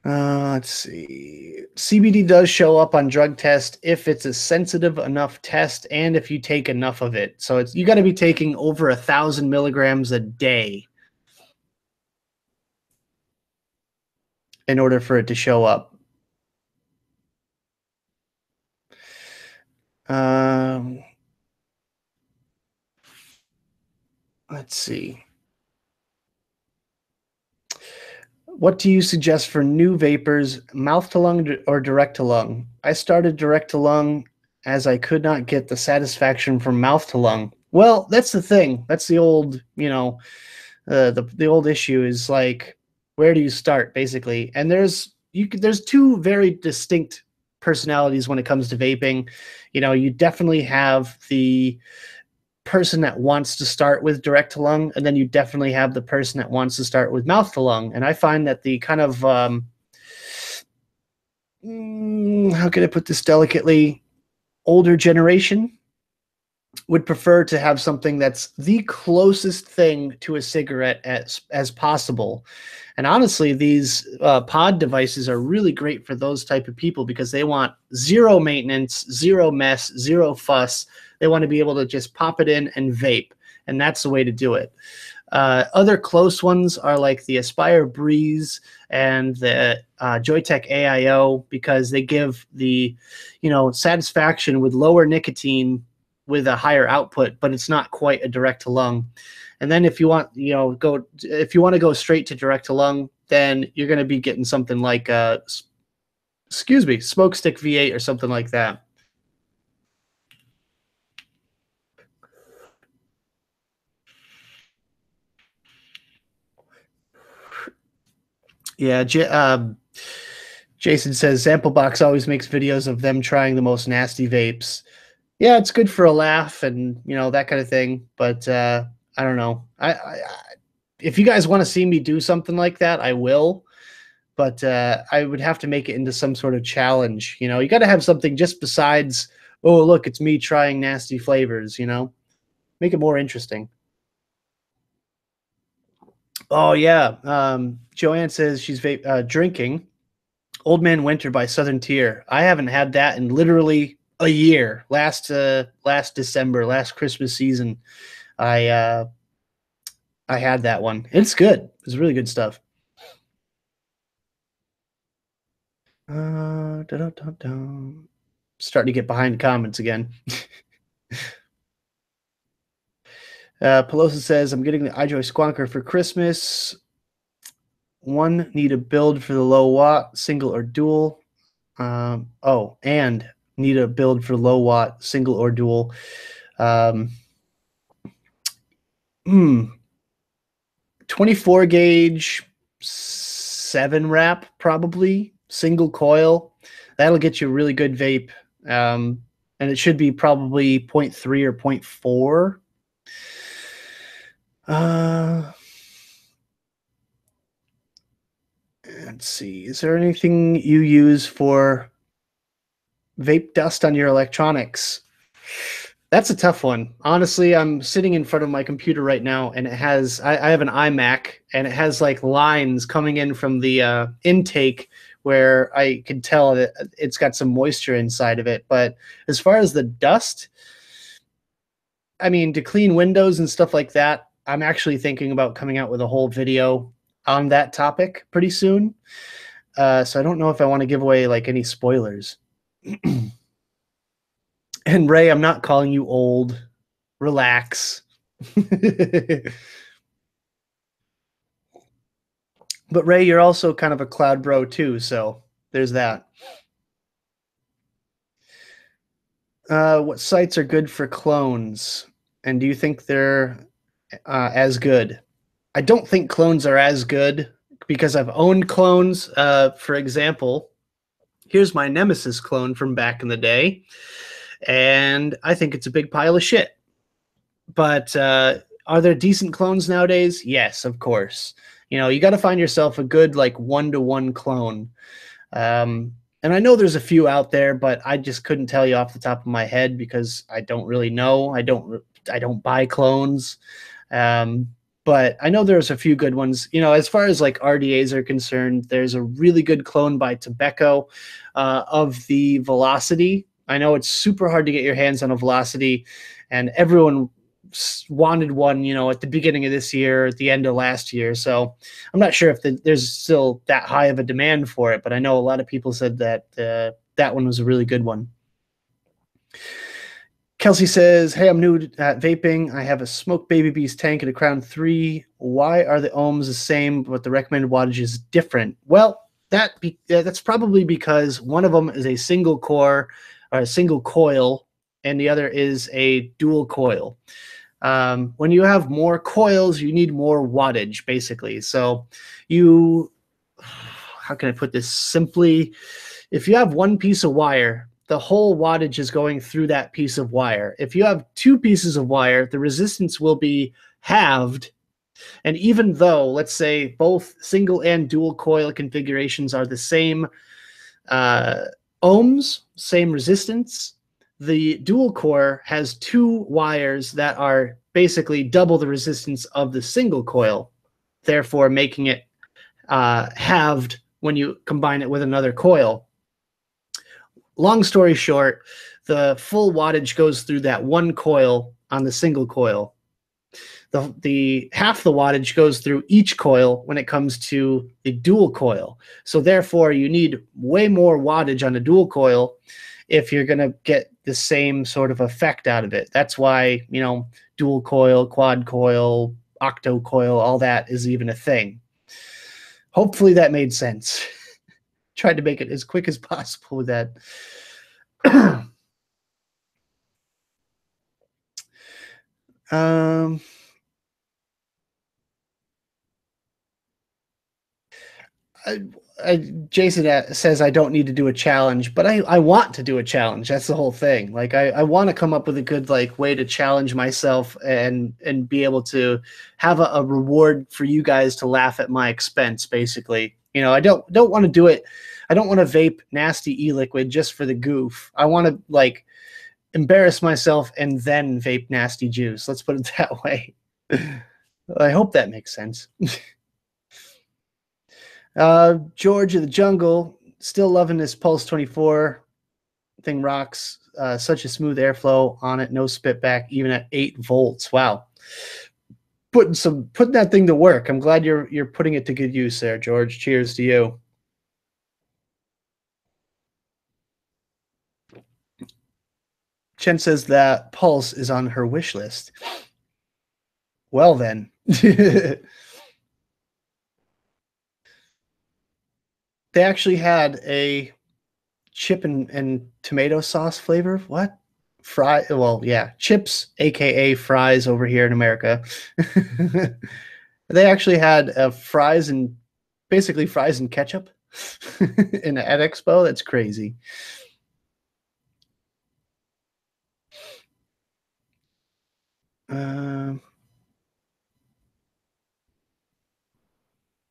Let's see. CBD does show up on drug test if it's a sensitive enough test and if you take enough of it. So you got to be taking over 1,000 milligrams a day in order for it to show up. Um, let's see. What do you suggest for new vapors, mouth to lung or direct to lung? I started direct to lung as I could not get the satisfaction from mouth to lung. Well, that's the thing. That's the old, the old issue is like, where do you start, basically? And there's two very distinct personalities when it comes to vaping. You definitely have the person that wants to start with direct to lung, and then you definitely have the person that wants to start with mouth to lung. And I find that the kind of how can I put this delicately, older generation would prefer to have something that's the closest thing to a cigarette as possible. And honestly, these pod devices are really great for those type of people because they want zero maintenance, zero mess, zero fuss. They want to be able to just pop it in and vape, and that's the way to do it. Other close ones are like the Aspire Breeze and the Joytech AIO because they give the, satisfaction with lower nicotine with a higher output, but it's not quite a direct to lung. And then if you want, if you want to go straight to direct to lung, then you're going to be getting something like, Smoke Stick V8 or something like that. Yeah, Jason says Samplebox always makes videos of them trying the most nasty vapes. Yeah, it's good for a laugh and that kind of thing. But I don't know. If you guys want to see me do something like that, I will. But I would have to make it into some sort of challenge. You got to have something just besides, oh look, it's me trying nasty flavors. Make it more interesting. Oh yeah, Joanne says she's drinking. Old Man Winter by Southern Tier. I haven't had that in literally a year. Last December, last Christmas season, I uh, I had that one. It's good. It's really good stuff. Da-da-da-da. Starting to get behind comments again. Pelosi says, I'm getting the iJoy Squonker for Christmas. One, need a build for the low watt, single or dual. And need a build for low watt, single or dual. Um, 24 gauge, 7 wrap, probably, single coil. That'll get you a really good vape. And it should be probably 0.3 or 0.4. Let's see. Is there anything you use for vape dust on your electronics? That's a tough one. Honestly, I'm sitting in front of my computer right now, and it has I have an iMac, and it has like lines coming in from the intake where I can tell that it's got some moisture inside of it. But as far as the dust, I mean, to clean windows and stuff like that, I'm actually thinking about coming out with a whole video on that topic pretty soon. So I don't know if I want to give away like any spoilers. And Ray, I'm not calling you old. Relax. But Ray, you're also kind of a cloud bro too, so there's that. What sites are good for clones? And do you think they're as good? I don't think clones are as good because I've owned clones. For example, here's my Nemesis clone from back in the day, and I think it's a big pile of shit. But are there decent clones nowadays? Yes, of course. You know, you got to find yourself a good like 1-to-1 clone. And I know there's a few out there, but I just couldn't tell you off the top of my head because I don't really know. I don't buy clones. But I know there's a few good ones. You know, as far as like RDAs are concerned, there's a really good clone by Tobacco of the Velocity. I know it's super hard to get your hands on a Velocity, and everyone wanted one, you know, at the beginning of this year, at the end of last year. So I'm not sure if there's still that high of a demand for it, but I know a lot of people said that that one was a really good one. Kelsey says, hey, I'm new at vaping. I have a Smoke Baby Beast tank and a Crown 3. Why are the ohms the same, but the recommended wattage is different? Well, that's probably because one of them is a single core or a single coil, and the other is a dual coil. When you have more coils, you need more wattage, basically. So how can I put this simply? If you have one piece of wire, the whole wattage is going through that piece of wire. If you have two pieces of wire, the resistance will be halved. And even though, let's say, both single and dual coil configurations are the same ohms, same resistance, the dual core has two wires that are basically double the resistance of the single coil, therefore making it halved when you combine it with another coil. Long story short, the full wattage goes through that one coil on the single coil. The half the wattage goes through each coil when it comes to the dual coil. So therefore, you need way more wattage on a dual coil if you're going to get the same sort of effect out of it. That's why, you know, dual coil, quad coil, octo coil, all that is even a thing. Hopefully that made sense. Tried to make it as quick as possible with that. Jason says I don't need to do a challenge, but I want to do a challenge. That's the whole thing. Like I want to come up with a good like way to challenge myself and be able to have a reward for you guys to laugh at my expense. Basically, you know, I don't want to do it. I don't want to vape nasty e-liquid just for the goof. I want to like embarrass myself and then vape nasty juice. Let's put it that way. I hope that makes sense. George of the Jungle still loving this Pulse 24 thing. Rocks. Such a smooth airflow on it. No spit back, even at 8 volts. Wow. Putting that thing to work. I'm glad you're putting it to good use there, George. Cheers to you. Chen says that Pulse is on her wish list. Well then. They actually had a chip and tomato sauce flavor. What? Fry? Well, yeah, chips, aka fries, over here in America. They actually had fries and basically fries and ketchup at Expo. That's crazy.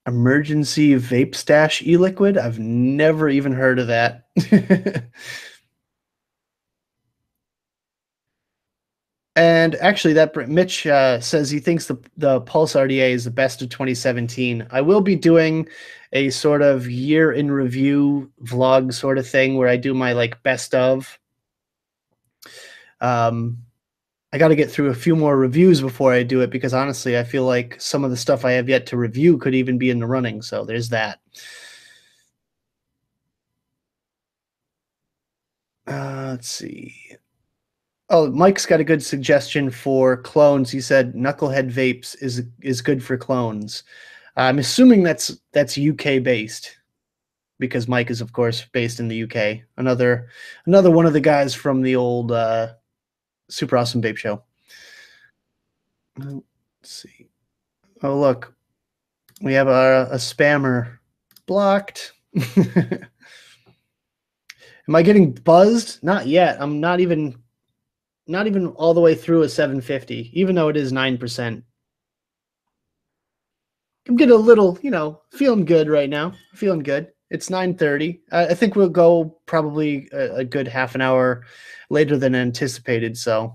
Emergency vape stash e-liquid. I've never even heard of that. And actually, that Mitch says he thinks the Pulse RDA is the best of 2017. I will be doing a sort of year in review vlog sort of thing where I do my like best of. I got to get through a few more reviews before I do it because honestly, I feel like some of the stuff I have yet to review could even be in the running. So there's that. Let's see. Oh, Mike's got a good suggestion for clones. He said Knucklehead Vapes is good for clones. I'm assuming that's UK based because Mike is of course based in the UK. Another one of the guys from the old Super Awesome Vape Show. Let's see. Oh look, we have a spammer blocked. Am I getting buzzed? Not yet. I'm not even all the way through a 750, even though it is 9%. I'm getting a little, feeling good right now. Feeling good. It's 9:30. I think we'll go probably a good half an hour later than anticipated. So,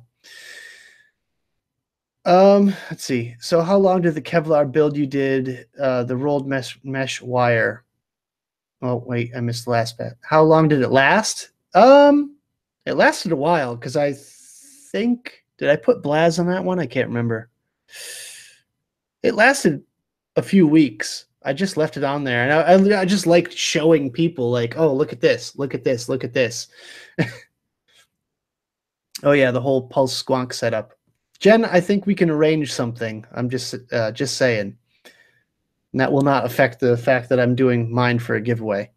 let's see. So, how long did the Kevlar build you did? The rolled mesh wire. Oh wait, I missed the last bit. How long did it last? It lasted a while because I think did I put Blaz on that one? I can't remember. It lasted a few weeks. I just left it on there, and I just like showing people like, oh, look at this, look at this, look at this. Oh yeah, the whole Pulse Squonk setup. Jen, I think we can arrange something. I'm just saying. And that will not affect the fact that I'm doing mine for a giveaway.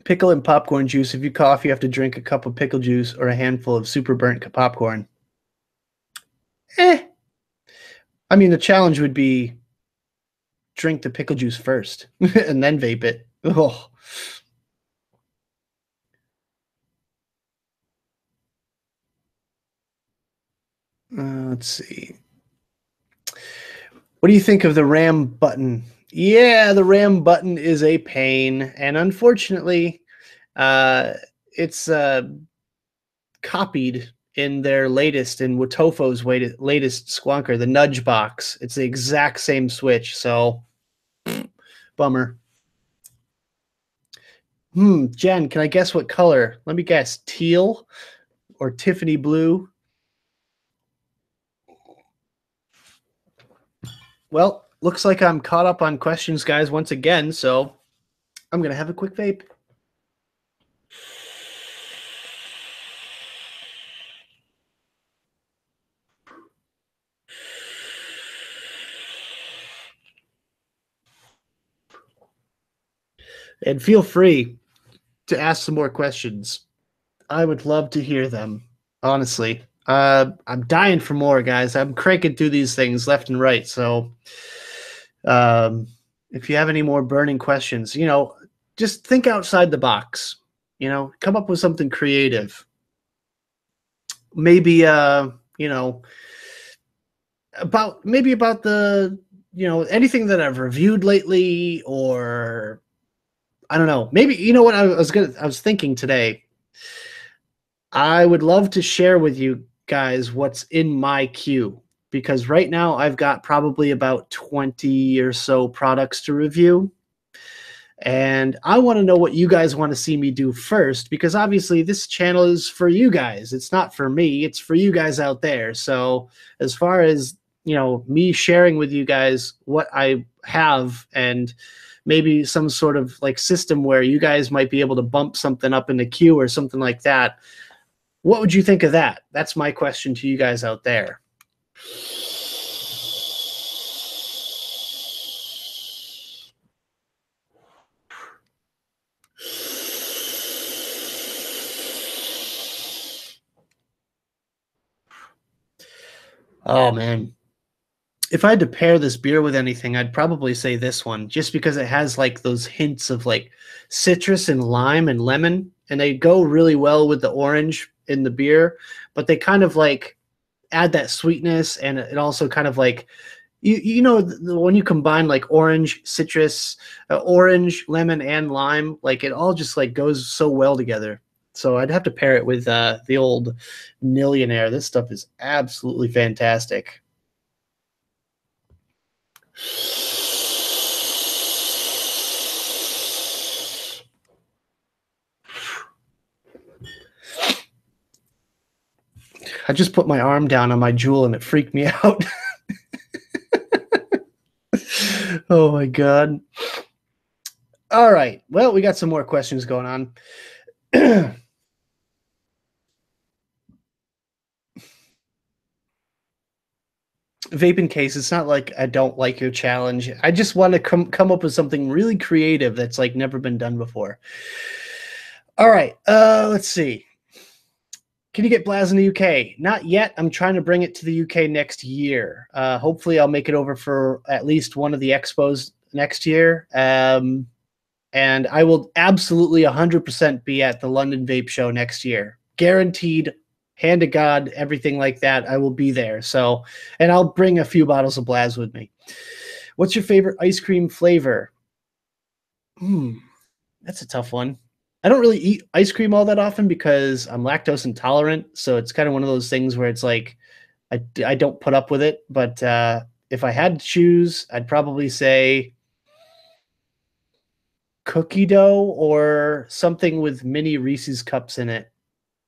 Pickle and popcorn juice. If you cough, you have to drink a cup of pickle juice or a handful of super burnt popcorn. I mean, the challenge would be drink the pickle juice first and then vape it. Oh. Let's see. What do you think of the RAM button? Yeah, the RAM button is a pain, and unfortunately, it's copied in their latest, in Wotofo's latest Squonker, the nudge box. It's the exact same switch, so bummer. Jen, can I guess what color? Let me guess, teal or Tiffany blue? Well, looks like I'm caught up on questions, guys, once again, so I'm going to have a quick vape. And feel free to ask some more questions. I would love to hear them, honestly. I'm dying for more, guys. I'm cranking through these things left and right. So if you have any more burning questions, just think outside the box. Come up with something creative. Maybe about the anything that I've reviewed lately, or I don't know. Maybe what I was thinking today. I would love to share with you guys what's in my queue, because right now I've got probably about 20 or so products to review. And I want to know what you guys want to see me do first, because obviously this channel is for you guys. It's not for me, it's for you guys out there. So as far as, me sharing with you guys what I have, and maybe some sort of like system where you guys might be able to bump something up in the queue or something like that. What would you think of that? That's my question to you guys out there. Oh man. If I had to pair this beer with anything, I'd probably say this one, just because it has like those hints of like citrus and lime and lemon, and they go really well with the orange in the beer, but they kind of like add that sweetness, and it also kind of like when you combine like orange, citrus, orange, lemon, and lime, like it all just like goes so well together. So I'd have to pair it with the old Millionaire. This stuff is absolutely fantastic. I just put my arm down on my Juul and it freaked me out. Oh my God. All right. Well, we got some more questions going on. Vaping case, it's not like I don't like your challenge. I just want to come up with something really creative that's like never been done before. All right. Let's see. Can you get Blaz in the UK? Not yet. I'm trying to bring it to the UK next year. Hopefully, I'll make it over for at least one of the expos next year. And I will absolutely 100% be at the London Vape Show next year. Guaranteed, hand to God, everything like that. I will be there. So, and I'll bring a few bottles of Blaz with me. What's your favorite ice cream flavor? That's a tough one. I don't really eat ice cream all that often because I'm lactose intolerant. So it's kind of one of those things where it's like I don't put up with it. But if I had to choose, I'd probably say cookie dough or something with mini Reese's cups in it,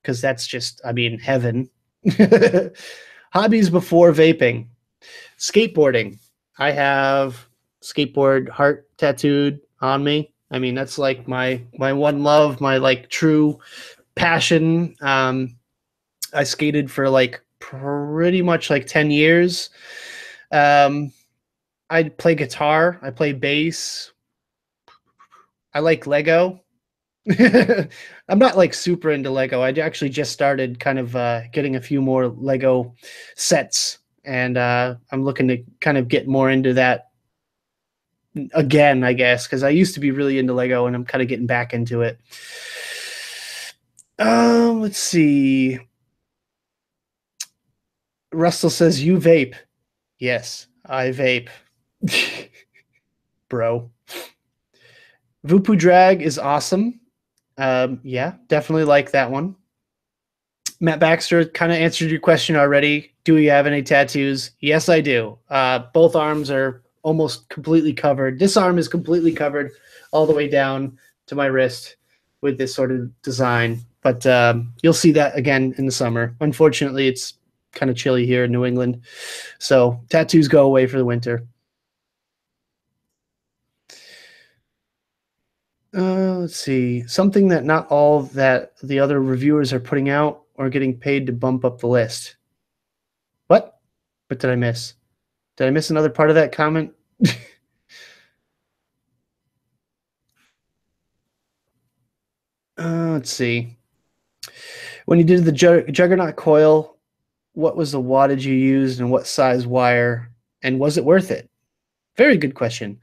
because that's just, I mean, heaven. Hobbies before vaping. Skateboarding. I have skateboard heart tattooed on me. I mean, that's like my one love, my like true passion. I skated for like pretty much like 10 years. I play guitar, I play bass. I like Lego. I'm not like super into Lego. I actually just started kind of getting a few more Lego sets, and I'm looking to kind of get more into that again, I guess, because I used to be really into Lego, and I'm kind of getting back into it. Let's see. Russell says, "You vape." Yes, I vape, bro. Vupu Drag is awesome. Yeah, definitely like that one. Matt Baxter kind of answered your question already. Do you have any tattoos? Yes, I do. Both arms are almost completely covered. This arm is completely covered all the way down to my wrist with this sort of design. But you'll see that again in the summer. Unfortunately, it's kind of chilly here in New England. So tattoos go away for the winter. Let's see. Something that not all that the other reviewers are putting out or getting paid to bump up the list. What? What did I miss? Did I miss another part of that comment? Let's see. When you did the Juggernaut coil, what was the wattage you used and what size wire? And was it worth it? Very good question.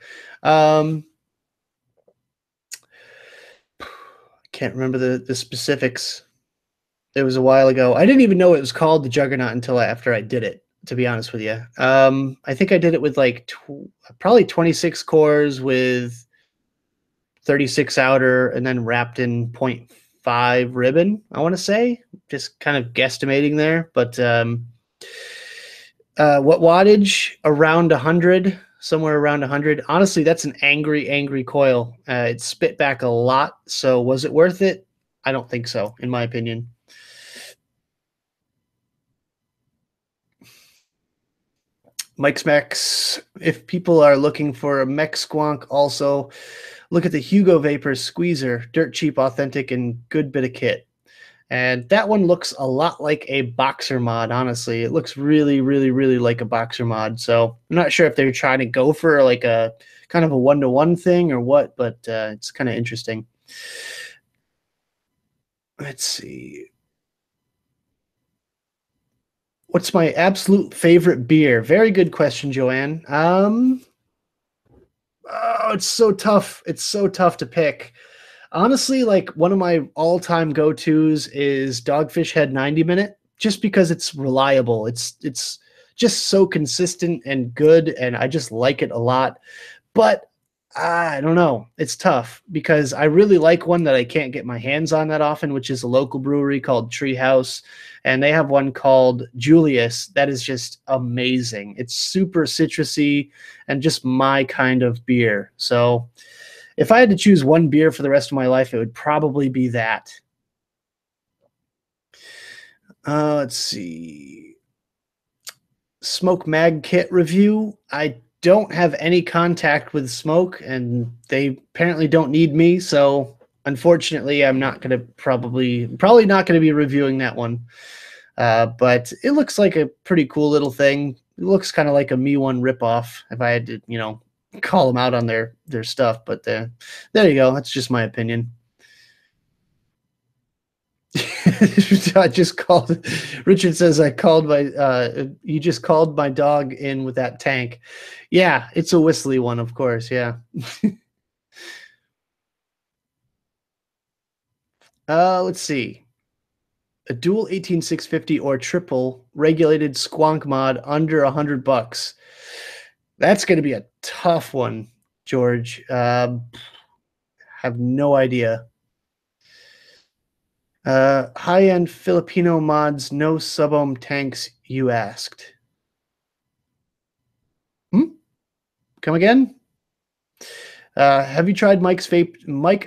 Can't remember the specifics. It was a while ago. I didn't even know it was called the Juggernaut until after I did it, to be honest with you. I think I did it with like probably 26 cores with 36 outer and then wrapped in 0.5 ribbon, I want to say. Just kind of guesstimating there. But what wattage? Around 100. somewhere around 100. Honestly, that's an angry, angry coil. It spit back a lot. So was it worth it? I don't think so, in my opinion. Mike's Mex. If people are looking for a mech squonk, also look at the Hugo Vapor Squeezer. Dirt cheap, authentic, and good bit of kit. And that one looks a lot like a boxer mod, honestly. It looks really, really, really like a boxer mod. So I'm not sure if they're trying to go for like a kind of a one-to-one thing or what, but it's kind of interesting. Let's see. What's my absolute favorite beer? Very good question, Joanne. Oh, it's so tough. It's so tough to pick. Honestly, like one of my all-time go-tos is Dogfish Head 90 Minute, just because it's reliable. It's just so consistent and good, and I just like it a lot. But I don't know. It's tough because I really like one that I can't get my hands on that often, which is a local brewery called Treehouse. And they have one called Julius that is just amazing. It's super citrusy and just my kind of beer. So if I had to choose one beer for the rest of my life, it would probably be that. Let's see. Smoke Mag Kit review. I don't have any contact with Smoke, and they apparently don't need me. So unfortunately, I'm not going to probably not going to be reviewing that one. But it looks like a pretty cool little thing. It looks kind of like a Me One ripoff. If I had to, call them out on their stuff, but there you go. That's just my opinion. I just called. Richard says I called my. You just called my dog in with that tank. Yeah, it's a whistly one, of course. Yeah. Let's see. A dual 18650 or triple regulated squonk mod under $100. That's going to be a tough one, George. Have no idea. High-end Filipino mods, no sub-ohm tanks, you asked. Come again? Have you tried Mike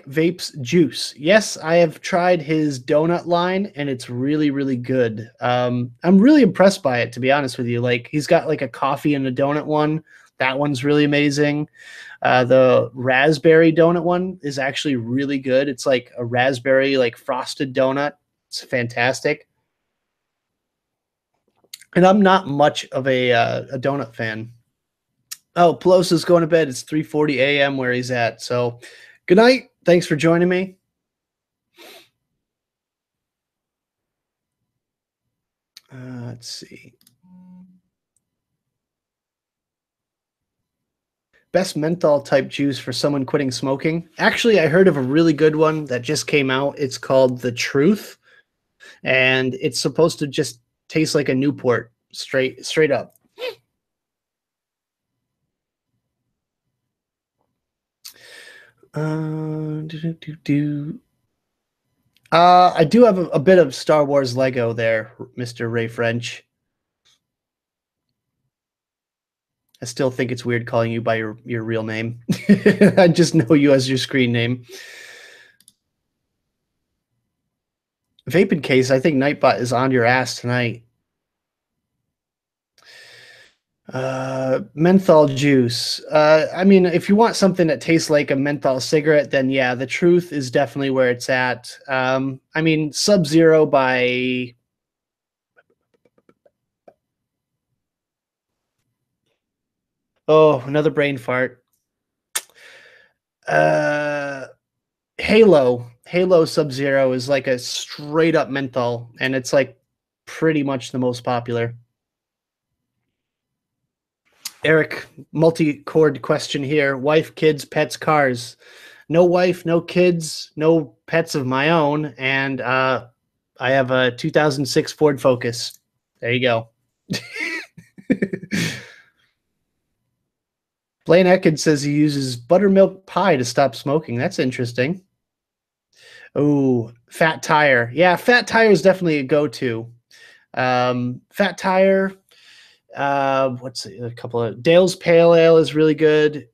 Vape's juice? Yes, I have tried his donut line, and it's really, really good. I'm really impressed by it, to be honest with you. Like he's got like a coffee and a donut one. That one's really amazing. The raspberry donut one is actually really good. It's like a raspberry like frosted donut. It's fantastic. And I'm not much of a donut fan. Oh, Pelosi's going to bed. It's 3:40 a.m. where he's at. So, good night. Thanks for joining me. Let's see. Best menthol type juice for someone quitting smoking. Actually, I heard of a really good one that just came out. It's called The Truth, and it's supposed to just taste like a Newport, straight up. I do have a bit of Star Wars Lego there, Mr. Ray French. I still think it's weird calling you by your real name. I just know you as your screen name. Vaping case, I think Nightbot is on your ass tonight. Menthol juice. I mean, if you want something that tastes like a menthol cigarette, then yeah, the truth is definitely where it's at. I mean, Sub Zero by. Oh, another brain fart. Halo Sub Zero is like a straight up menthol, and it's like pretty much the most popular. Eric, multi-chord question here. Wife, kids, pets, cars. No wife, no kids, no pets of my own, and I have a 2006 Ford Focus. There you go. Blaine Eckins says he uses buttermilk pie to stop smoking. That's interesting. Oh, Fat Tire. Yeah, Fat Tire is definitely a go-to. Fat Tire. What's a couple of Dale's Pale Ale is really good.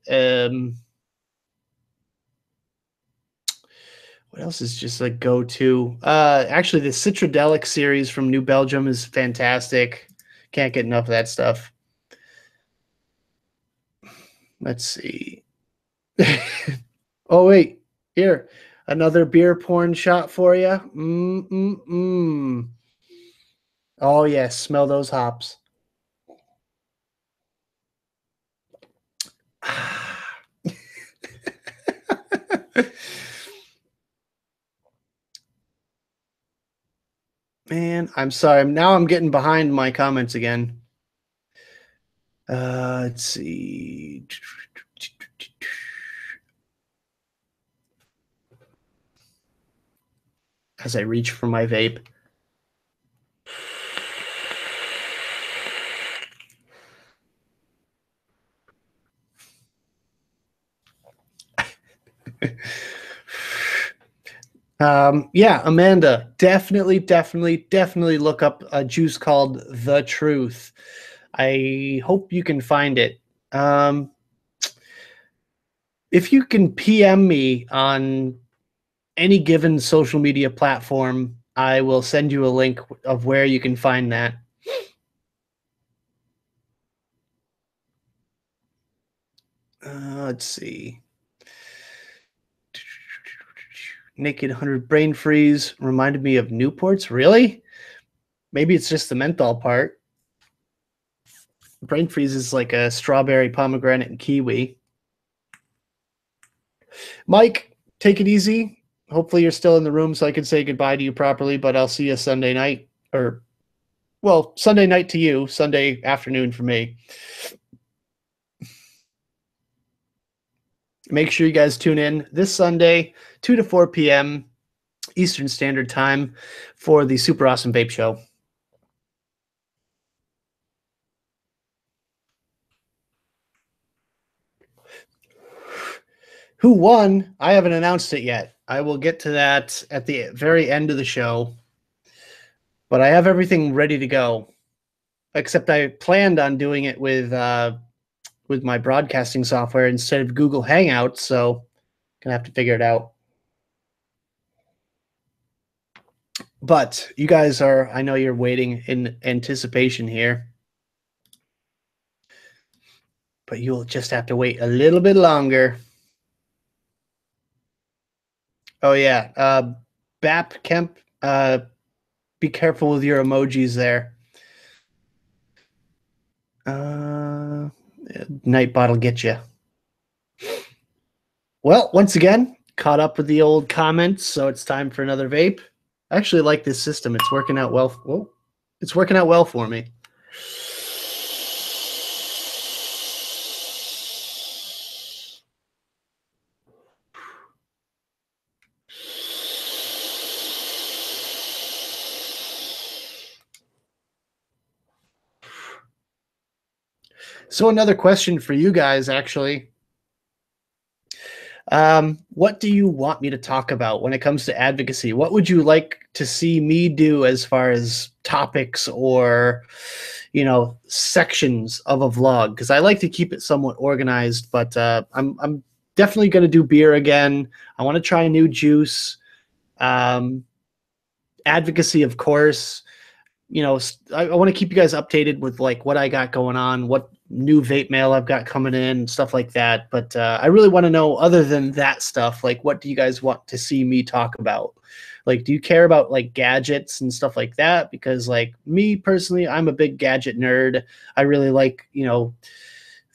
What else is just a go-to? Actually, the Citradelic series from New Belgium is fantastic. Can't get enough of that stuff. Let's see. Oh wait, here, another beer porn shot for you. Oh yes, smell those hops. Man, I'm sorry. Now I'm getting behind my comments again. Let's see. As I reach for my vape. Yeah, Amanda, definitely look up a juice called The Truth. I hope you can find it. If you can PM me on any given social media platform, I will send you a link of where you can find that. Let's see. Naked 100 Brain Freeze reminded me of Newports. Really? Maybe it's just the menthol part. Brain Freeze is like a strawberry, pomegranate, and kiwi. Mike, take it easy. Hopefully you're still in the room so I can say goodbye to you properly, but I'll see you Sunday night. Or, well, Sunday night to you, Sunday afternoon for me. Make sure you guys tune in this Sunday, 2 to 4 p.m. Eastern Standard Time for the Super Awesome Vape Show. Who won? I haven't announced it yet. I will get to that at the very end of the show. But I have everything ready to go. Except I planned on doing it with my broadcasting software instead of Google Hangouts, so gonna have to figure it out. But you guys are, I know you're waiting in anticipation here. But you'll just have to wait a little bit longer. Oh yeah. Bap Kemp, be careful with your emojis there. Nightbot'll get you. Well, once again, caught up with the old comments, so it's time for another vape. I actually like this system. It's working out well. Whoa. It's working out well for me. So another question for you guys, actually. What do you want me to talk about when it comes to advocacy? What would you like to see me do as far as topics or, sections of a vlog? Because I like to keep it somewhat organized, but I'm definitely going to do beer again. I want to try a new juice. Advocacy, of course. I want to keep you guys updated with like what I got going on, what new vape mail I've got coming in, stuff like that. But I really want to know, other than that stuff, like what do you guys want to see me talk about? Like, do you care about like gadgets and stuff like that? Because like me personally, I'm a big gadget nerd. I really like,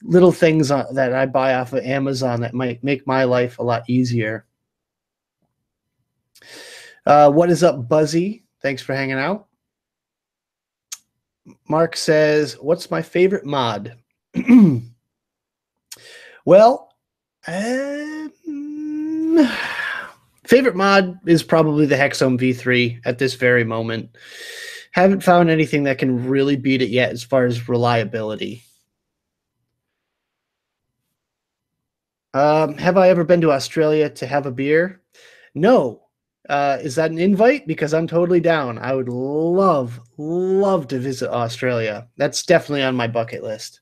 little things that I buy off of Amazon that might make my life a lot easier. What is up, Buzzy? Thanks for hanging out. Mark says, what's my favorite mod? Well, favorite mod is probably the Hexome V3 at this very moment. Haven't found anything that can really beat it yet as far as reliability. Have I ever been to Australia to have a beer? No, Is that an invite? Because I'm totally down. I would love to visit Australia. That's definitely on my bucket list.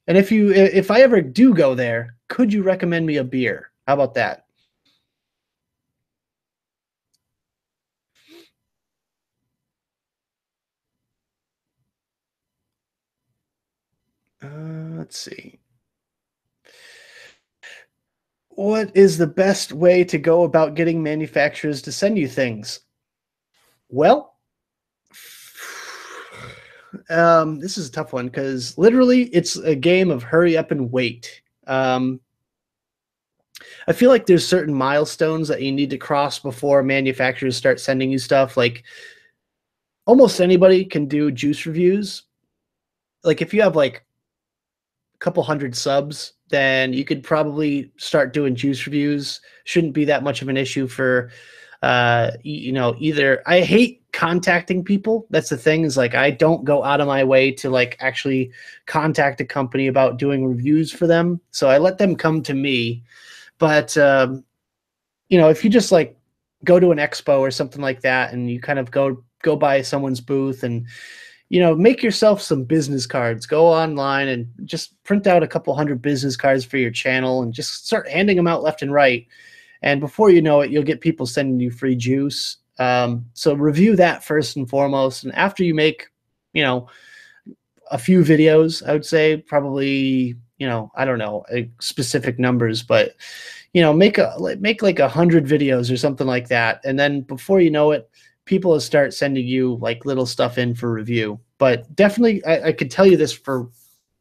And if I ever do go there, could you recommend me a beer? How about that? Let's see. What is the best way to go about getting manufacturers to send you things? Well, this is a tough one because literally it's a game of hurry up and wait. I feel like there's certain milestones that you need to cross before manufacturers start sending you stuff. Like almost anybody can do juice reviews. Like if you have like a couple hundred subs, then you could probably start doing juice reviews. Shouldn't be that much of an issue for either. I hate contacting people. That's the thing, is like I don't go out of my way to like actually contact a company about doing reviews for them. So I let them come to me. But if you just like go to an expo or something like that and you kind of go by someone's booth and make yourself some business cards. Go online and just print out a couple hundred business cards for your channel and just start handing them out left and right. And before you know it, you'll get people sending you free juice. So review that first and foremost. And after you make, a few videos, I would say probably, I don't know specific numbers, but make like 100 videos or something like that. And then before you know it, people will start sending you like little stuff in for review. But definitely, I could tell you this for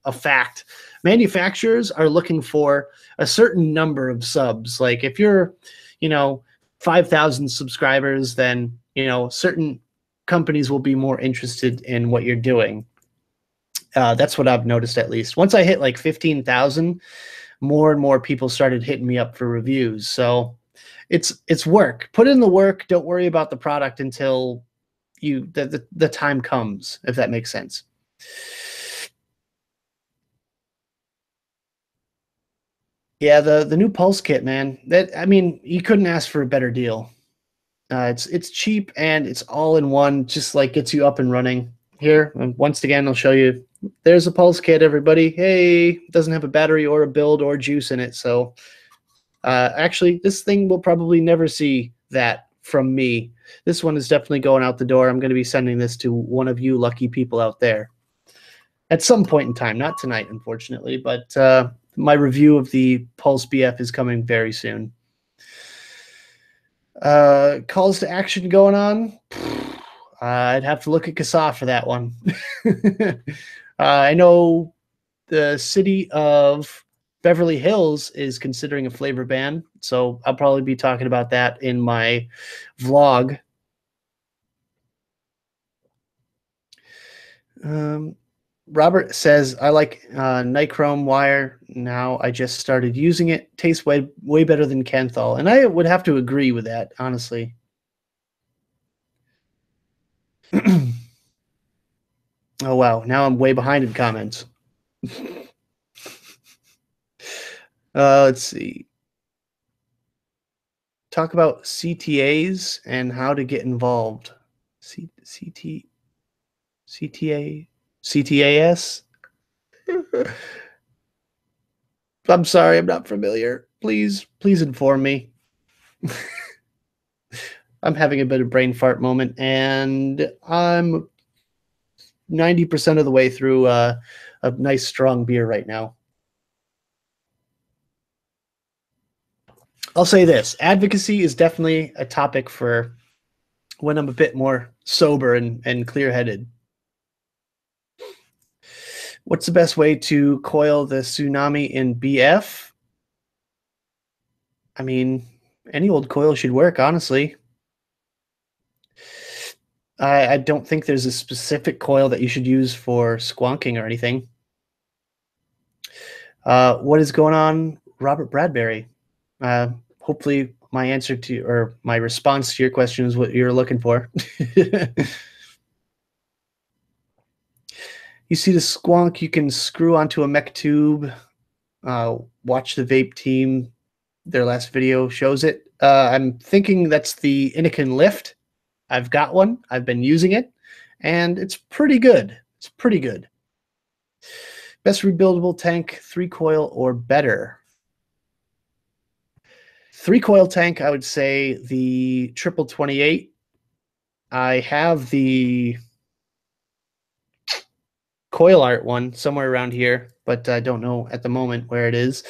a fact. Manufacturers are looking for a certain number of subs. Like if you're, 5,000 subscribers, then, certain companies will be more interested in what you're doing. That's what I've noticed, at least. Once I hit like 15,000, more and more people started hitting me up for reviews. So it's work. Put in the work. Don't worry about the product until the time comes, if that makes sense. Yeah, the new Pulse kit, man. You couldn't ask for a better deal. It's cheap and it's all in one. Just like gets you up and running. Here, and once again, I'll show you. There's a Pulse kit, everybody. Hey, it doesn't have a battery or a build or juice in it, so actually, this thing will probably never see that from me. This one is definitely going out the door. I'm going to be sending this to one of you lucky people out there at some point in time. Not tonight, unfortunately, but my review of the Pulse BF is coming very soon. Calls to action going on. I'd have to look at CASA for that one. I know the city of Beverly Hills is considering a flavor ban, so I'll probably be talking about that in my vlog. Robert says, I like nichrome wire now. I just started using it. Tastes way better than Kenthal. And I would have to agree with that, honestly. Oh, wow. Now I'm way behind in comments. Let's see. Talk about CTAs and how to get involved. CTA, CTAS? I'm sorry, I'm not familiar. Please inform me. I'm having a bit of brain fart moment, and I'm 90% of the way through a nice strong beer right now. I'll say this: advocacy is definitely a topic for when I'm a bit more sober and clear-headed. What's the best way to coil the tsunami in BF? I mean, any old coil should work, honestly. I don't think there's a specific coil that you should use for squonking or anything. What is going on, Robert Bradbury? Hopefully my answer to, or my response to your question is what you're looking for. You see the squonk you can screw onto a mech tube. Watch the Vape team. Their last video shows it. I'm thinking that's the Innokin lift. I've got one. I've been using it, and it's pretty good. It's pretty good. Best rebuildable tank, 3-coil or better. 3-coil tank, I would say the triple 28. I have the coil art one somewhere around here, but I don't know at the moment where it is.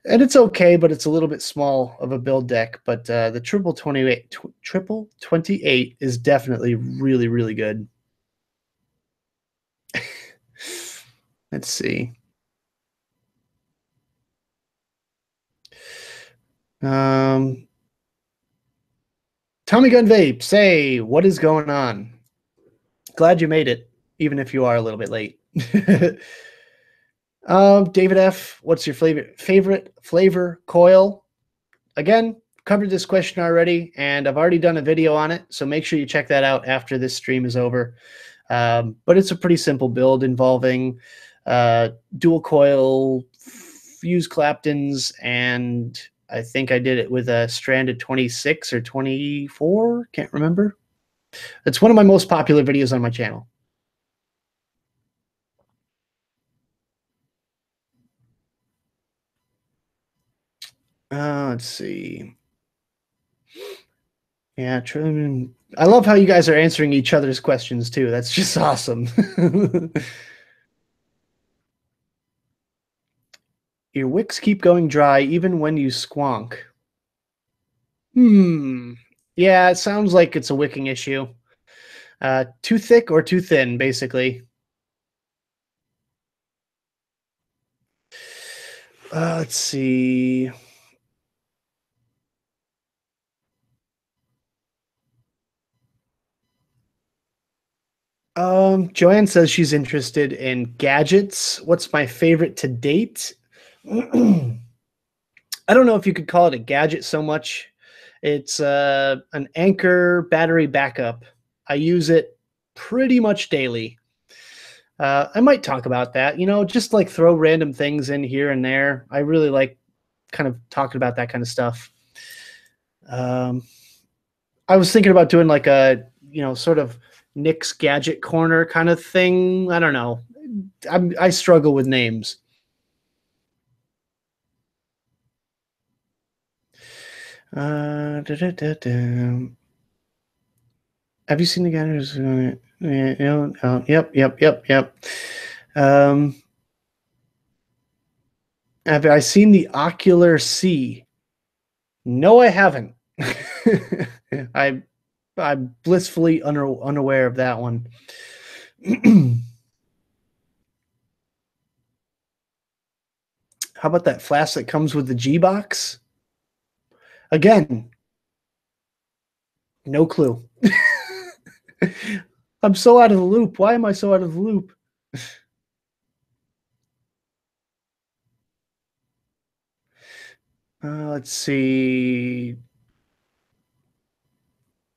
And it's okay, but it's a little bit small of a build deck. But the triple 28 is definitely really, really good. Let's see. Tommy Gun Vape, say, what is going on? Glad you made it, even if you are a little bit late. David F., what's your favorite flavor coil? Again, covered this question already, and I've already done a video on it, so make sure you check that out after this stream is over. But it's a pretty simple build involving dual coil fuse Claptons, and I think I did it with a stranded 26 or 24, can't remember. It's one of my most popular videos on my channel. Let's see. Yeah, true. I love how you guys are answering each other's questions too. That's just awesome. Your wicks keep going dry even when you squonk. Yeah, it sounds like it's a wicking issue. Too thick or too thin, basically. Let's see. Joanne says she's interested in gadgets. What's my favorite to date? I don't know if you could call it a gadget so much. It's an Anchor battery backup. I use it pretty much daily. I might talk about that, just like throw random things in here and there. I really like kind of talking about that kind of stuff. I was thinking about doing like a, sort of Nick's Gadget Corner kind of thing. I don't know. I struggle with names. Have you seen the guys? Yep. Have I seen the Ocular C? No, I haven't. I'm blissfully unaware of that one. How about that flask that comes with the G box? Again, no clue. I'm so out of the loop. Why am I so out of the loop? Let's see.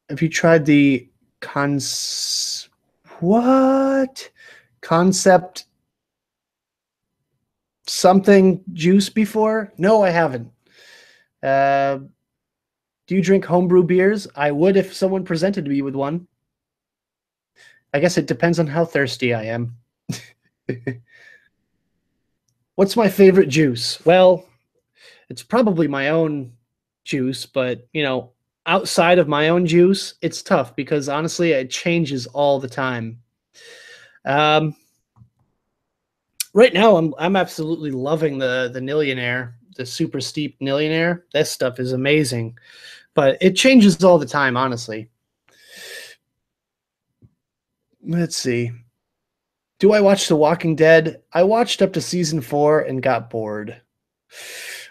Have you tried the concept something juice before? No, I haven't. Do you drink homebrew beers? I would if someone presented me with one. I guess it depends on how thirsty I am. What's my favorite juice? Well, it's probably my own juice, but outside of my own juice, it's tough because honestly, it changes all the time. Right now, I'm absolutely loving the Nillionaire, the super steep Nillionaire. That stuff is amazing, but it changes all the time, honestly. Let's see. Do I watch The Walking Dead? I watched up to season 4 and got bored.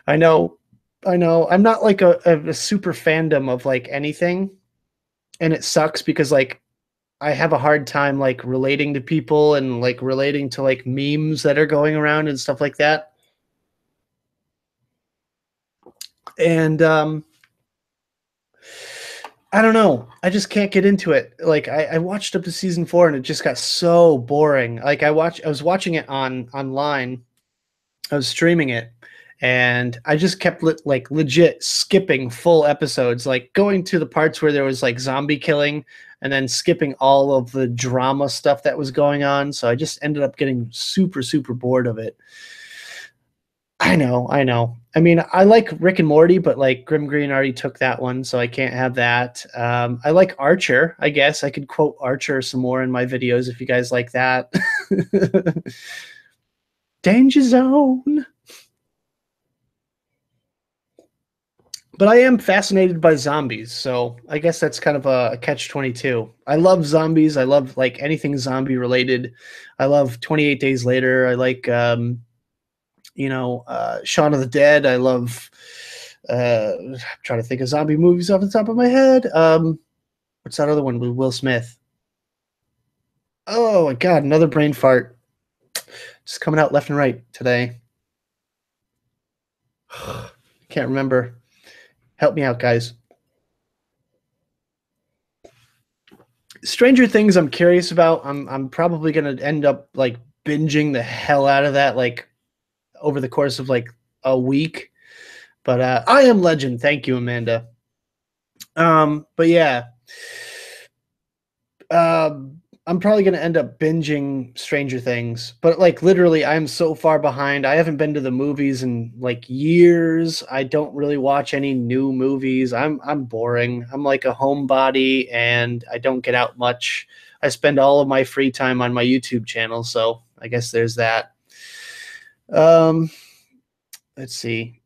I know. I'm not like a super fandom of like anything, and it sucks because like I have a hard time like relating to people and like relating to like memes that are going around and stuff like that. And I don't know. I just can't get into it. Like I watched up to season 4 and it just got so boring. Like I was watching it online. I was streaming it, and I just kept like legit skipping full episodes, like going to the parts where there was like zombie killing and then skipping all of the drama stuff that was going on. So I just ended up getting super, super bored of it. I know, I know. I mean, I like Rick and Morty, but like Grim Green already took that one, so I can't have that. I like Archer. I guess I could quote Archer some more in my videos if you guys like that. Danger Zone. But I am fascinated by zombies, so I guess that's kind of a catch-22. I love zombies. I love like anything zombie related. I love 28 Days Later. I like Shaun of the Dead. I love I'm trying to think of zombie movies off the top of my head. What's that other one with Will Smith? Oh my god, another brain fart. Just coming out left and right today. Can't remember. Help me out, guys. Stranger Things I'm curious about. I'm probably gonna end up like binging the hell out of that like over the course of like a week. But I Am Legend. Thank you, Amanda. But yeah. I'm probably gonna end up binging Stranger Things, but like literally, I'm so far behind. I haven't been to the movies in like years. I don't really watch any new movies. I'm boring. I'm like a homebody, and I don't get out much. I spend all of my free time on my YouTube channel, so I guess there's that. Um, let's see.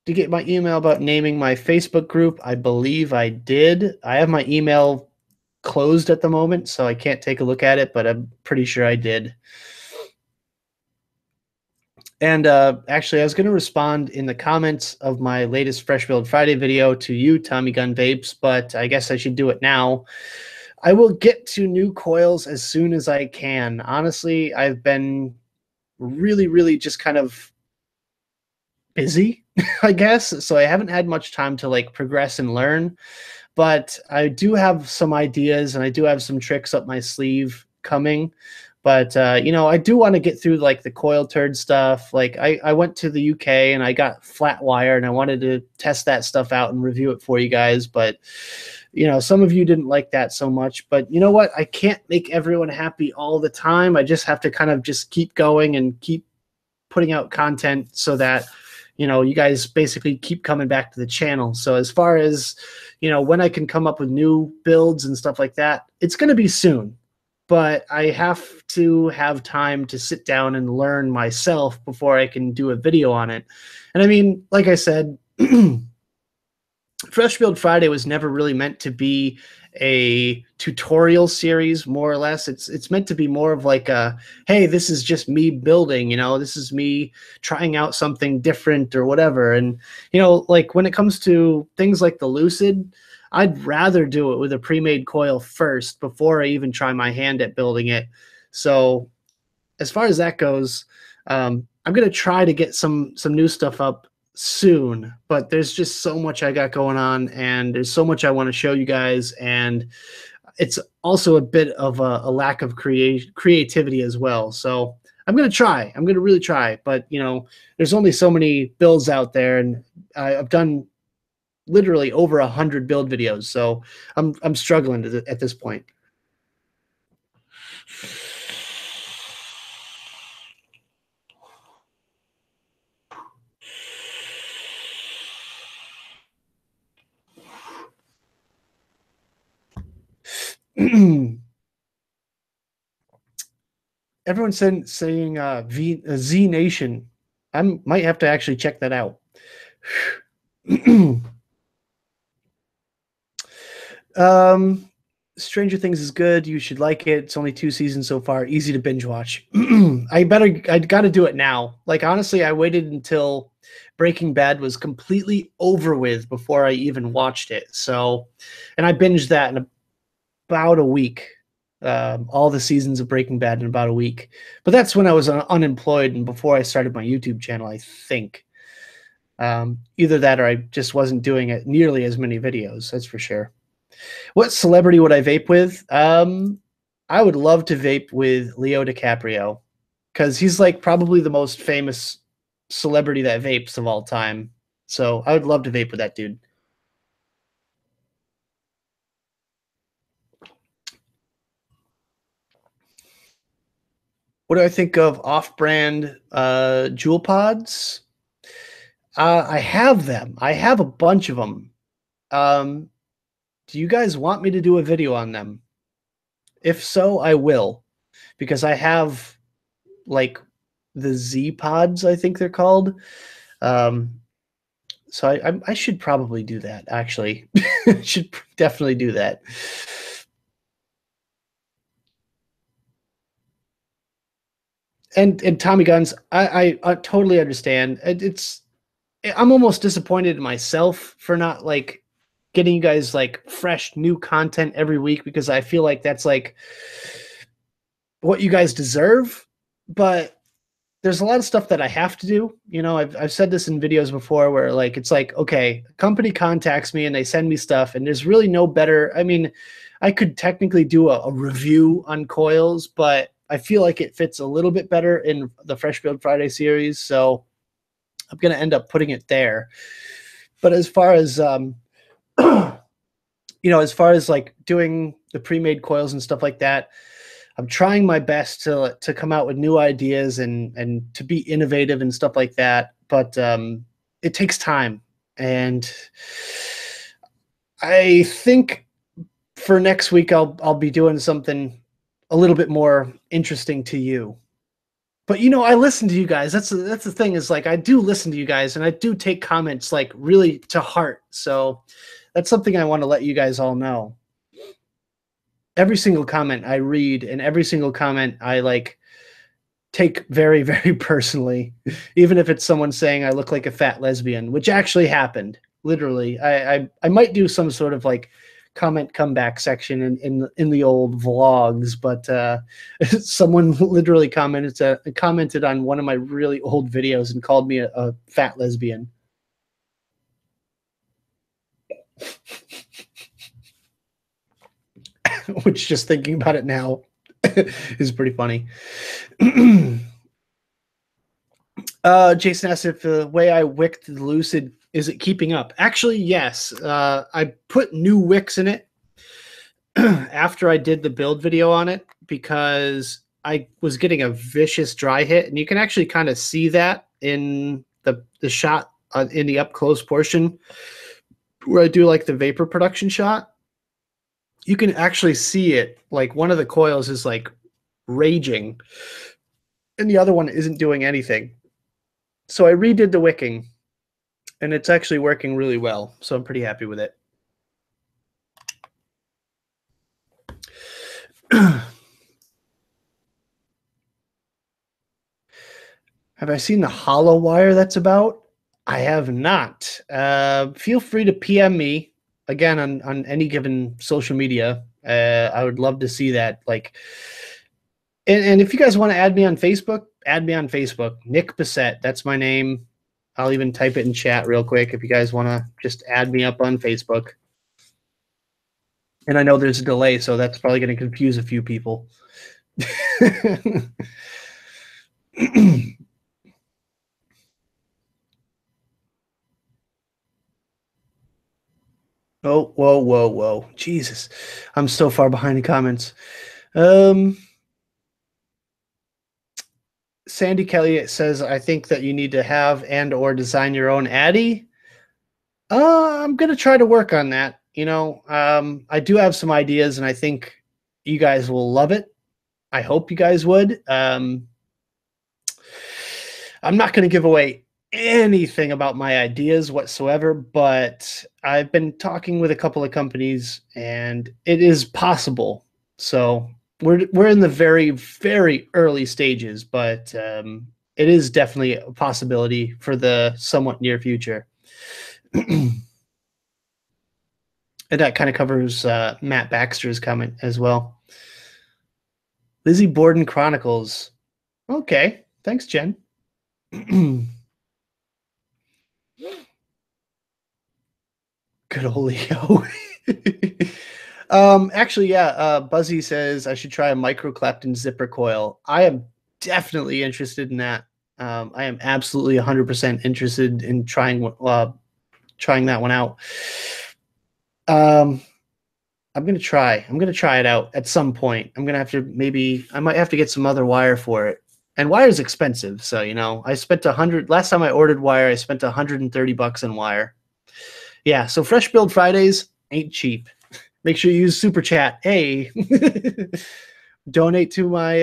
To get my email about naming my Facebook group, I believe I did. I have my email closed at the moment, so I can't take a look at it, but I'm pretty sure I did. And actually, I was going to respond in the comments of my latest Fresh Build Friday video to you, Tommy Gun Vapes, but I guess I should do it now. I will get to new coils as soon as I can. Honestly, I've been really, really just kind of busy, I guess. So I haven't had much time to like progress and learn, but I do have some ideas and I do have some tricks up my sleeve coming. But I do want to get through like the coil turd stuff. Like I went to the UK and I got flat wire and I wanted to test that stuff out and review it for you guys. But some of you didn't like that so much. But you know what? I can't make everyone happy all the time. I just have to kind of just keep going and keep putting out content so that you guys basically keep coming back to the channel. So as far as when I can come up with new builds and stuff like that, it's going to be soon, but I have to have time to sit down and learn myself before I can do a video on it. And I mean, like I said, Fresh Build Friday was never really meant to be a tutorial series, more or less. It's meant to be more of like a, hey, this is just me building, this is me trying out something different or whatever. And like when it comes to things like the Lucid, I'd rather do it with a pre-made coil first before I even try my hand at building it. So as far as that goes, I'm gonna try to get some new stuff up soon, but there's just so much I got going on and there's so much I want to show you guys, and it's also a bit of a lack of creativity as well. So I'm going to really try, but there's only so many builds out there, and I've done literally over 100 build videos, so I'm struggling at this point. Everyone's saying Z Nation. I might have to actually check that out. Stranger Things is good. You should like it. It's only 2 seasons so far. Easy to binge watch. I got to do it now. Like honestly, I waited until Breaking Bad was completely over with before I even watched it. So, and I binged that in about a week. All the seasons of Breaking Bad in about a week. But that's when I was unemployed and before I started my YouTube channel, I think. Either that or I just wasn't doing it nearly as many videos. That's for sure. What celebrity would I vape with? I would love to vape with Leo DiCaprio because he's like probably the most famous celebrity that vapes of all time. So I would love to vape with that dude. What do I think of off-brand Juul pods? I have them. I have a bunch of them. Um, do you guys want me to do a video on them? If so, I will, because I have like the Z pods, I think they're called. Um, so I should probably do that. Actually, should definitely do that. And Tommy Guns, I totally understand. I'm almost disappointed in myself for not like getting you guys like fresh new content every week, because I feel like that's like what you guys deserve. But there's a lot of stuff that I have to do. You know, I've said this in videos before where like it's like, okay, a company contacts me and they send me stuff, and there's really no better. I mean, I could technically do a review on coils, but I feel like it fits a little bit better in the Fresh Build Friday series. So I'm gonna end up putting it there. But as far as as far as like doing the pre-made coils and stuff like that, I'm trying my best to come out with new ideas and to be innovative and stuff like that. But it takes time, and I think for next week I'll be doing something a little bit more interesting to you. But I listen to you guys. That's the thing, is like I do listen to you guys, and I do take comments like really to heart. So that's something I want to let you guys all know. Every single comment I read, and every single comment I like take very, very personally, even if it's someone saying I look like a fat lesbian, which actually happened. Literally, I might do some sort of like comment comeback section in the old vlogs, but someone literally commented on one of my really old videos and called me a fat lesbian. Which, just thinking about it now, is pretty funny. Jason asked if the way I wicked the Lucid, is it keeping up? Actually, yes. I put new wicks in it after I did the build video on it, because I was getting a vicious dry hit, and you can actually kind of see that in the shot in the up close portion where I do like the vapor production shot. You can actually see it, like one of the coils is like raging and the other one isn't doing anything. So I redid the wicking, and it's actually working really well. So I'm pretty happy with it. Have I seen the hollow wire that's about? I have not. Feel free to PM me again on any given social media. I would love to see that. Like, and if you guys want to add me on Facebook, add me on Facebook. Nick Bissett, that's my name. I'll even type it in chat real quick if you guys want to just add me up on Facebook. And I know there's a delay, so that's probably going to confuse a few people. Oh, whoa, whoa, whoa. Jesus. I'm so far behind the comments. Sandy Kelly says, I think that you need to have and or design your own Addy. I'm going to try to work on that. I do have some ideas, and I think you guys will love it. I hope you guys would. I'm not going to give away anything about my ideas whatsoever, but I've been talking with a couple of companies, and it is possible. So we're in the very, very early stages, but it is definitely a possibility for the somewhat near future. And that kind of covers Matt Baxter's comment as well. Lizzie Borden Chronicles. Okay, thanks, Jen. Good old Leo. Actually, yeah. Buzzy says I should try a micro Clapton zipper coil. I am definitely interested in that. I am absolutely 100% interested in trying that one out. Um, I'm gonna try. I'm gonna try it out at some point. I'm gonna have to maybe. I might have to get some other wire for it. And wire is expensive, so I spent 100 last time I ordered wire. I spent $130 on wire. Yeah, so Fresh Build Fridays ain't cheap. Make sure you use Super Chat. Hey, donate to my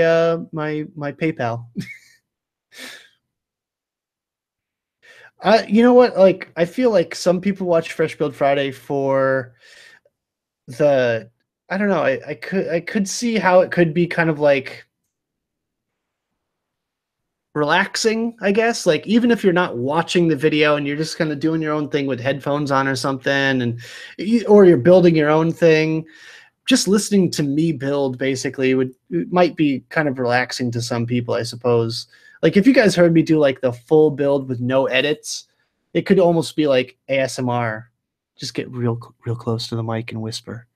PayPal. You know what? Like, I feel like some people watch Fresh Build Friday for the. I don't know. I could see how it could be kind of like relaxing, I guess. Like, even if you're not watching the video and you're just kind of doing your own thing with headphones on or something, or you're building your own thing, just listening to me build basically might be kind of relaxing to some people, I suppose. Like, if you guys heard me do like the full build with no edits, it could almost be like ASMR. Just get real close to the mic and whisper.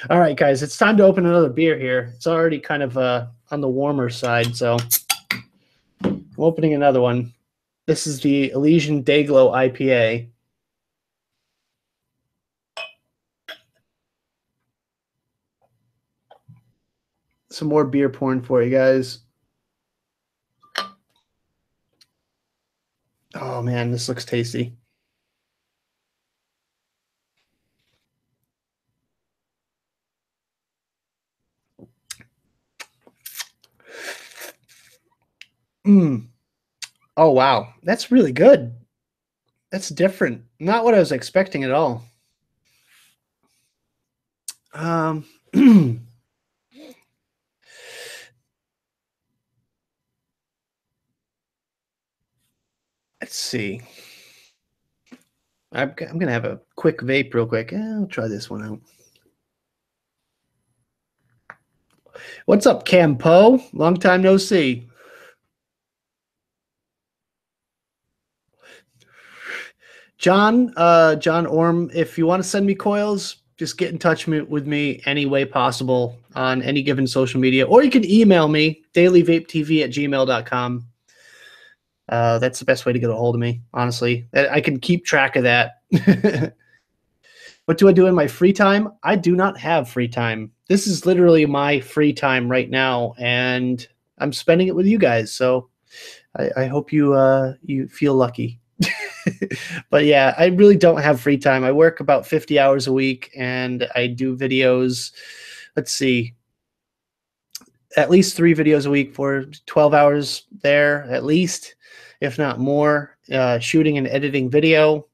All right, guys, it's time to open another beer here. It's already kind of on the warmer side, so I'm opening another one. This is the Elysian Dayglow IPA. Some more beer pouring for you guys. Oh man, this looks tasty. Mm. Oh wow, that's really good. That's different. Not what I was expecting at all. Um, let's see. I'm gonna have a quick vape real quick. I'll try this one out. What's up, Campo? Long time no see. John Orm, if you want to send me coils, just get in touch with me any way possible on any given social media, or you can email me, dailyvapetv@gmail.com. That's the best way to get a hold of me, honestly. I can keep track of that. What do I do in my free time? I do not have free time. This is literally my free time right now, and I'm spending it with you guys. So I hope you feel lucky. But yeah, I really don't have free time. I work about 50 hours a week, and I do videos. Let's see, at least 3 videos a week for 12 hours there, at least, if not more. Shooting and editing video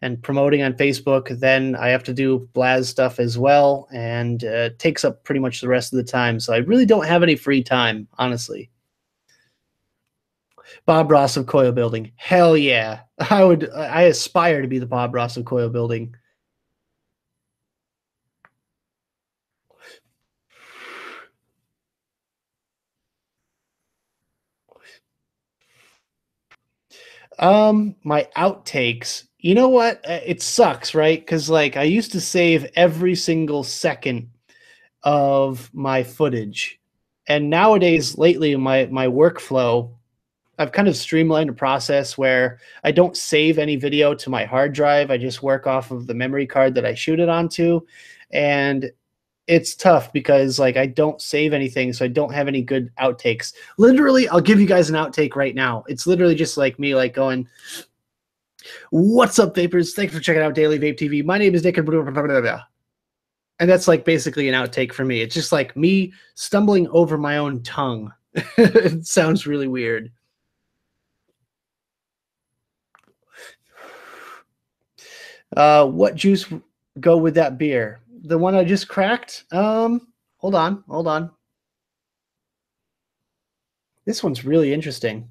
and promoting on Facebook. Then I have to do Blaz stuff as well, and takes up pretty much the rest of the time. So I really don't have any free time, honestly. Bob Ross of coil building. Hell yeah. I aspire to be the Bob Ross of coil building. My outtakes. You know what? It sucks, right? Because like I used to save every single second of my footage. And nowadays, lately, my workflow, I've kind of streamlined a process where I don't save any video to my hard drive. I just work off of the memory card that I shoot it onto. And it's tough because like I don't save anything, so I don't have any good outtakes. Literally, I'll give you guys an outtake right now. It's literally just like me like going, "What's up, vapors? Thanks for checking out Daily Vape TV. My name is Nick." And that's like basically an outtake for me. It's just like me stumbling over my own tongue. It sounds really weird. What juice go with that beer? The one I just cracked? Hold on. This one's really interesting.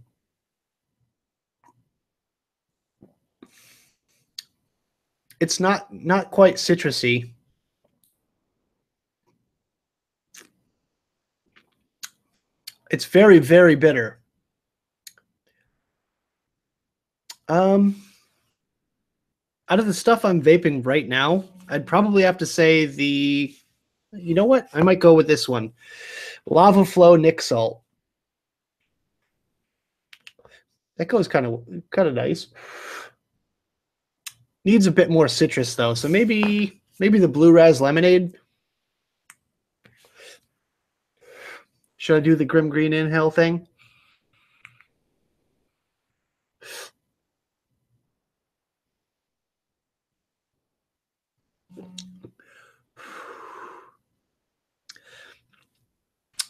It's not quite citrusy. It's very bitter. Um, Out of the stuff I'm vaping right now, I'd probably have to say you know what? I might go with this one. Lava Flow Nick Salt. That goes kind of nice. Needs a bit more citrus though, so maybe the blue raz lemonade. Should I do the Grim Green inhale thing?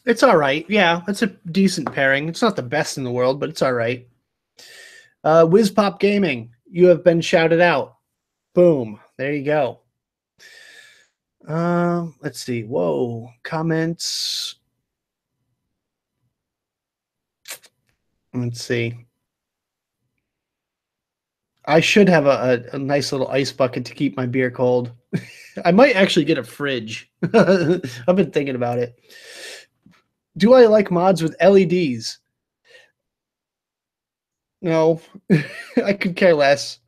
It's all right. Yeah, it's a decent pairing. It's not the best in the world, but it's all right. Whiz Pop Gaming, you have been shouted out. Boom. There you go. Let's see. Whoa. Comments. Let's see. I should have a nice little ice bucket to keep my beer cold. I might actually get a fridge. I've been thinking about it. Do I like mods with LEDs? No, I could care less.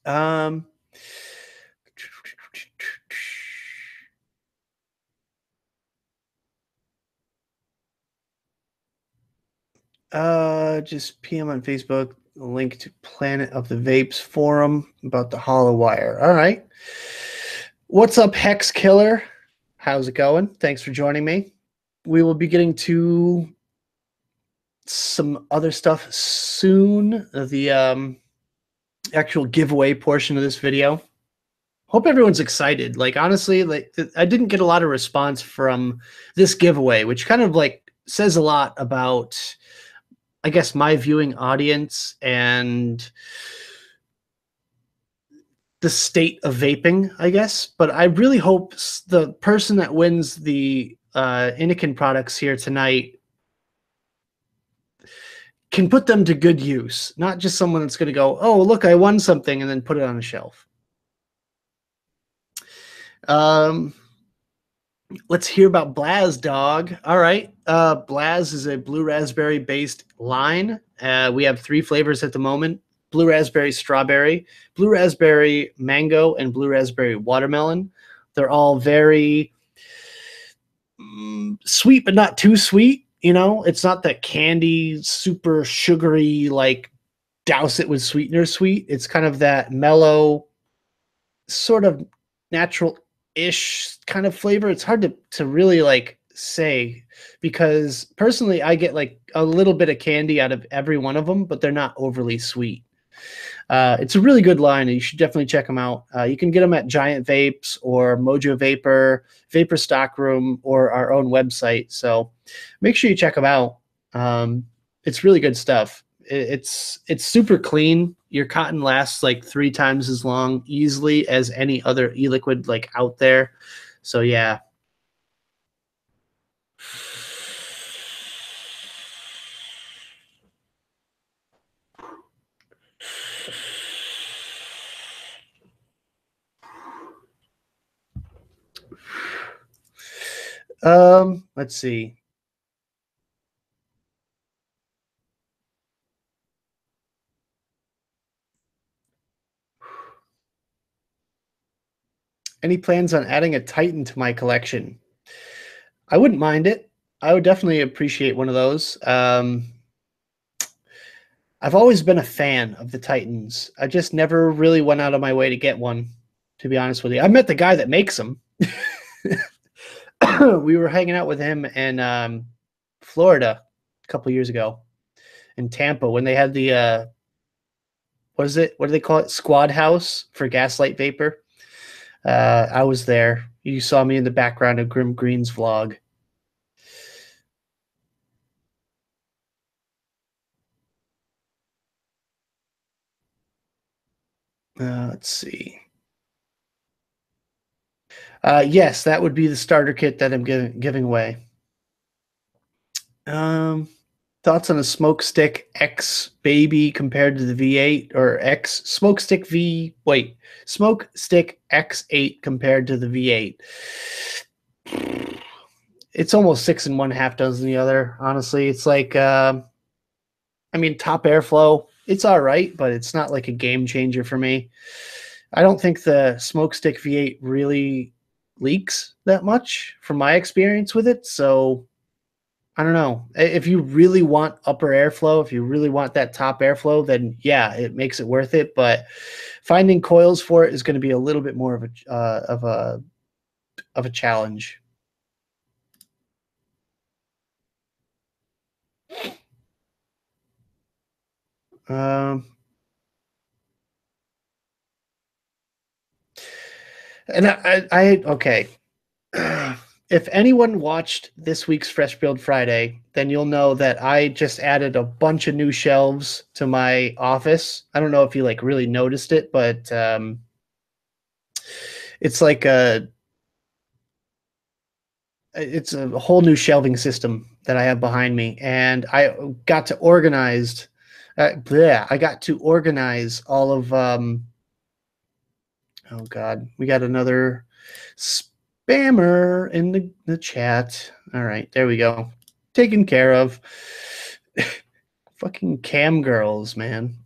Um, just PM on Facebook, a link to Planet of the Vapes forum about the hollow wire. All right. What's up, Hex Killer? How's it going? Thanks for joining me. We will be getting to some other stuff soon. The actual giveaway portion of this video. Hope everyone's excited. Like honestly, like I didn't get a lot of response from this giveaway, which kind of like says a lot about, I guess, my viewing audience and the state of vaping, I guess. But I really hope the person that wins the Innokin products here tonight can put them to good use, not just someone that's going to go, oh, look, I won something, and then put it on a shelf. Let's hear about Blaz, dog. All right. Blaz is a blue raspberry based line. We have 3 flavors at the moment: blue raspberry strawberry, blue raspberry mango, and blue raspberry watermelon. They're all very sweet, but not too sweet. You know, it's not that candy, super sugary, like douse it with sweetener sweet. It's kind of that mellow, sort of natural-ish kind of flavor. It's hard to really like say, because personally I get like a little bit of candy out of every one of them, but they're not overly sweet. It's a really good line, and you should definitely check them out. You can get them at Giant Vapes or Mojo Vapor, Vapor Stockroom, or our own website. So make sure you check them out. It's really good stuff. It's super clean. Your cotton lasts like 3 times as long easily as any other e-liquid like out there. So yeah. Let's see. Any plans on adding a Titan to my collection? I wouldn't mind it. I would definitely appreciate one of those. I've always been a fan of the Titans. I just never really went out of my way to get one, to be honest with you. I met the guy that makes them. We were hanging out with him in Florida a couple years ago, in Tampa, when they had the what is it? What do they call it? Squad house for Gaslight Vapor. I was there. You saw me in the background of Grim Green's vlog. Let's see. Yes, that would be the starter kit that I'm giving away. Thoughts on a Smoke Stick X Baby compared to the V8, or X Smoke Stick Smoke Stick X8 compared to the V8? It's almost 6 and 1/2 dozen the other. Honestly, it's like, I mean, top airflow, it's all right, but it's not like a game changer for me. I don't think the Smoke Stick V8 really leaks that much from my experience with it. So I don't know. If you really want upper airflow, if you really want that top airflow, then yeah, it makes it worth it. But finding coils for it is going to be a little bit more of a challenge. Um, and I okay. If anyone watched this week's Fresh Build Friday, then you'll know that I just added a bunch of new shelves to my office. I don't know if you like really noticed it, but it's like it's a whole new shelving system that I have behind me, and I got to organized. I got to organize all of. Oh God, we got another spammer in the chat. All right, there we go. Taken care of. Fucking cam girls, man.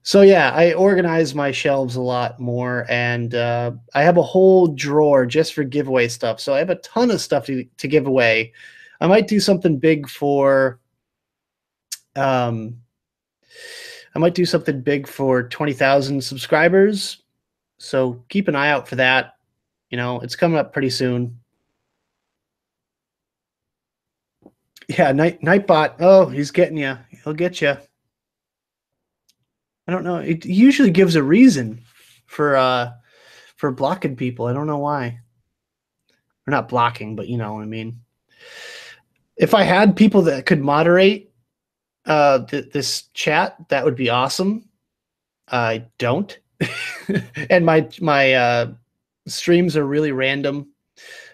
So yeah, I organize my shelves a lot more, and I have a whole drawer just for giveaway stuff. So I have a ton of stuff to give away. I might do something big for um, I might do something big for 20,000 subscribers. So keep an eye out for that. You know, it's coming up pretty soon. Yeah, Nightbot. Oh, he's getting you. He'll get you. I don't know. It usually gives a reason for blocking people. I don't know why. Or not blocking, but you know what I mean. If I had people that could moderate this chat, that would be awesome. I don't, and my streams are really random,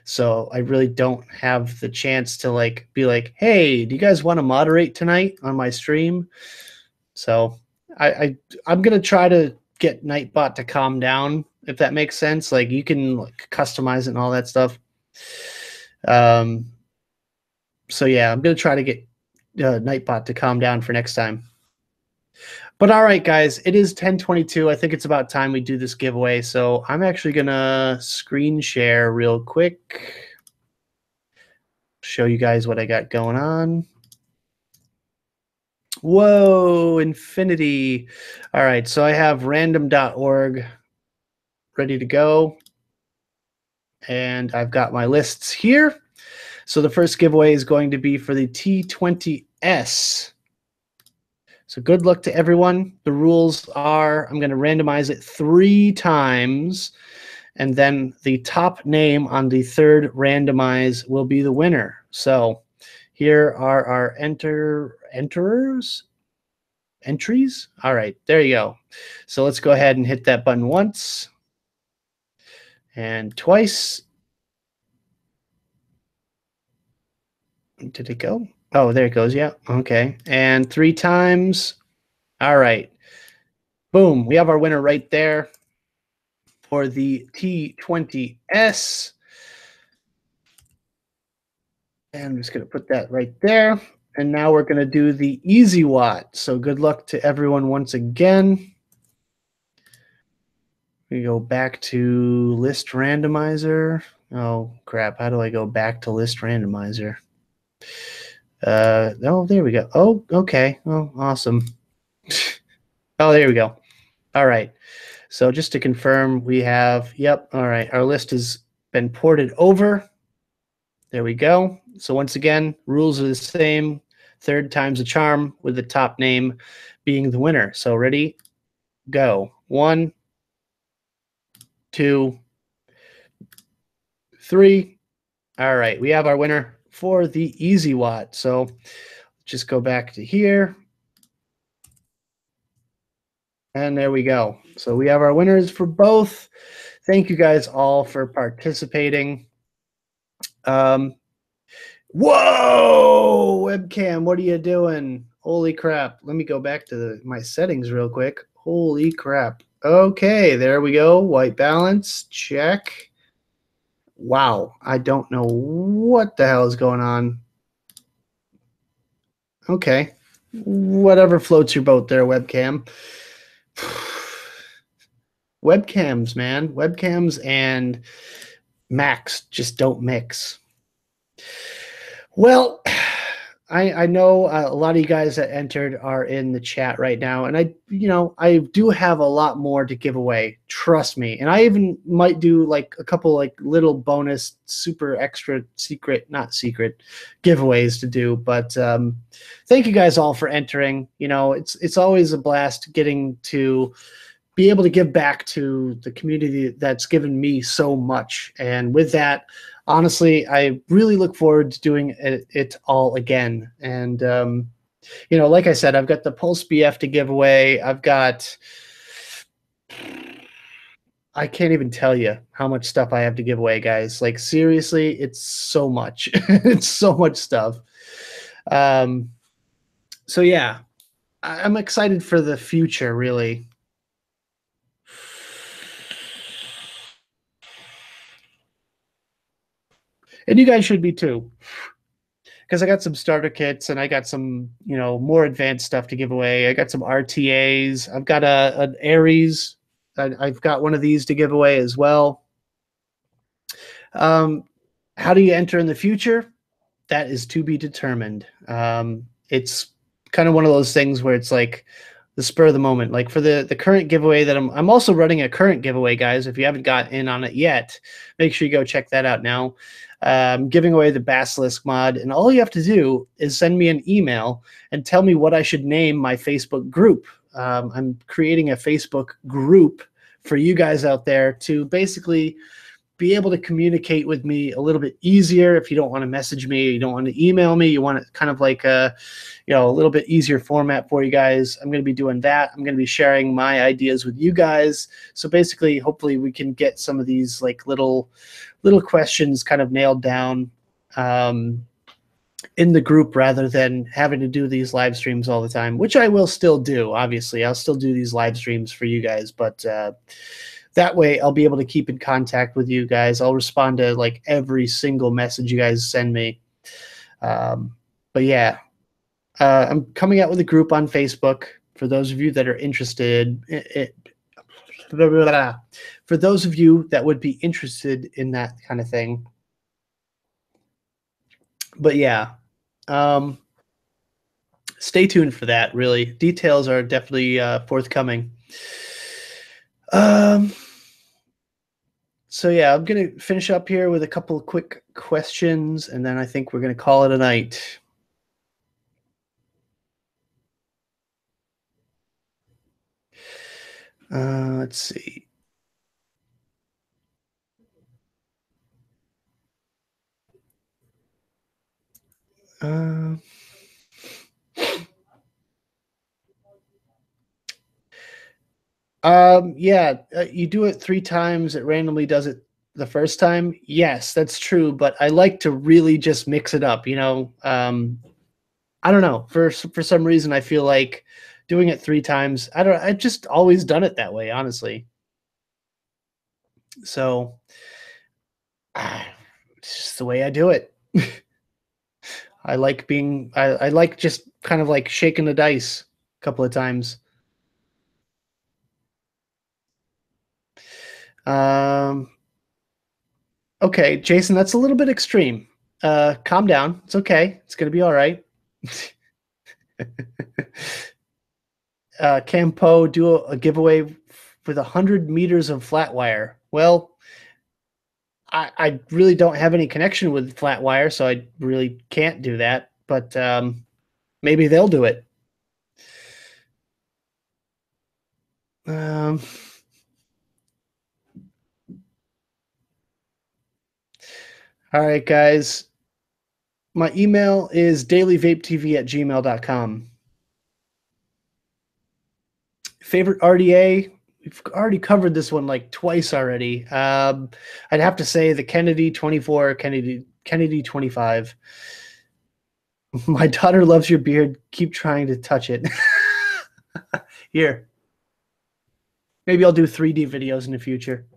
so I really don't have the chance to like be like, hey, do you guys want to moderate tonight on my stream? So I'm gonna try to get Nightbot to calm down, if that makes sense. Like you can like customize it and all that stuff. Um, so yeah, I'm gonna try to get Nightbot to calm down for next time. But all right, guys, it is 10:22. I think it's about time we do this giveaway. So I'm actually gonna screen share real quick, show you guys what I got going on. Whoa, infinity. All right, so I have random.org ready to go. And I've got my lists here. So the first giveaway is going to be for the T20S. So good luck to everyone. The rules are I'm going to randomize it 3 times, and then the top name on the third randomize will be the winner. So here are our entries. All right, there you go. So let's go ahead and hit that button once and twice. Did it go? Oh, there it goes. Yeah. Okay. And 3 times. All right. Boom. We have our winner right there for the T20S. And I'm just going to put that right there. And now we're going to do the Easy Watt. So good luck to everyone once again. We go back to list randomizer. Oh, crap. How do I go back to list randomizer? Oh, there we go. Oh, okay. Oh, awesome. Oh, there we go. All right. So just to confirm, we have, yep, all right, our list has been ported over. There we go. So once again, rules are the same. Third time's a charm, with the top name being the winner. So ready, go. 1, 2, 3. All right, we have our winner for the Easy Watt. So just go back to here. And there we go. So we have our winners for both. Thank you guys all for participating. Whoa, webcam, what are you doing? Holy crap. Let me go back to my settings real quick. Holy crap. Okay, there we go. White balance, check. Wow, I don't know what the hell is going on. Okay, whatever floats your boat there, webcam. Webcams, man. Webcams and Macs just don't mix. Well, I know a lot of you guys that entered are in the chat right now, and I do have a lot more to give away. Trust me, and I even might do like a couple like little bonus, super extra secret, not secret, giveaways to do. But thank you guys all for entering. It's always a blast getting to be able to give back to the community that's given me so much. And with that, honestly, I really look forward to doing it all again. And, like I said, I've got the Pulse BF to give away. I can't even tell you how much stuff I have to give away, guys. Like, seriously, it's so much. It's so much stuff. Um, so, yeah, I'm excited for the future, really. And you guys should be too, because I got some starter kits and I got some, more advanced stuff to give away. I got some RTAs. I've got an Aries. I've got one of these to give away as well. How do you enter in the future? That is to be determined. It's kind of one of those things where it's like the spur of the moment. Like for the current giveaway that I'm also running a current giveaway, guys. If you haven't got in on it yet, make sure you go check that out now. Giving away the Basilisk mod, and all you have to do is send me an email and tell me what I should name my Facebook group. I'm creating a Facebook group for you guys out there to basically be able to communicate with me a little bit easier. If you don't want to message me, you don't want to email me, you want it kind of like a little bit easier format for you guys. I'm going to be doing that. I'm going to be sharing my ideas with you guys. So basically, hopefully we can get some of these like little questions kind of nailed down in the group rather than having to do these live streams all the time, which I will still do. Obviously, I'll still do these live streams for you guys, but that way I'll be able to keep in contact with you guys. I'll respond to like every single message you guys send me. But yeah, I'm coming out with a group on Facebook for those of you that are interested. For those of you that would be interested in that kind of thing. But yeah, stay tuned for that. Really, details are definitely forthcoming. So yeah, I'm gonna finish up here with a couple of quick questions, and then I think we're gonna call it a night. Let's see. Yeah, you do it 3 times, it randomly does it the first time. Yes, that's true, but I like to really just mix it up, I don't know. For some reason I feel like doing it 3 times. I've just always done it that way, honestly. So, it's just the way I do it. I like just kind of like shaking the dice a couple of times. Okay, Jason, that's a little bit extreme. Calm down. It's okay. It's gonna be all right. Campo do a giveaway with 100 meters of flat wire. Well, I really don't have any connection with flat wire, so I really can't do that. But maybe they'll do it. All right, guys. My email is dailyvapetv@gmail.com. Favorite RDA? We've already covered this one like twice already. I'd have to say the Kennedy 24, Kennedy 25. My daughter loves your beard. Keep trying to touch it. Here. Maybe I'll do 3D videos in the future.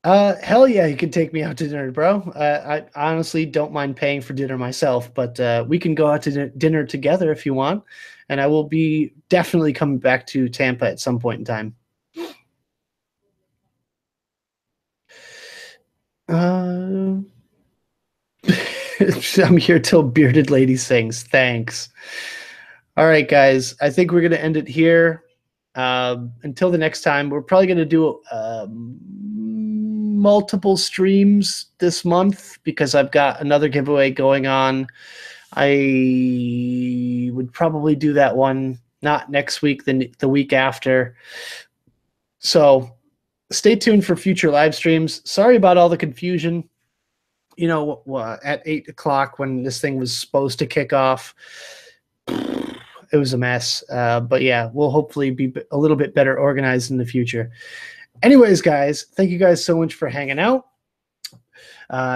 Hell yeah, you can take me out to dinner, bro. I honestly don't mind paying for dinner myself, but we can go out to dinner together if you want, and I will be definitely coming back to Tampa at some point in time. Uh, I'm here till bearded lady sings. Thanks. All right, guys. I think we're gonna end it here. Until the next time, we're probably gonna do multiple streams this month because I've got another giveaway going on. I would probably do that one not next week, the week after. So stay tuned for future live streams. Sorry about all the confusion. You know, at 8 o'clock when this thing was supposed to kick off, it was a mess. But yeah, we'll hopefully be a little bit better organized in the future. Anyways, guys, thank you guys so much for hanging out.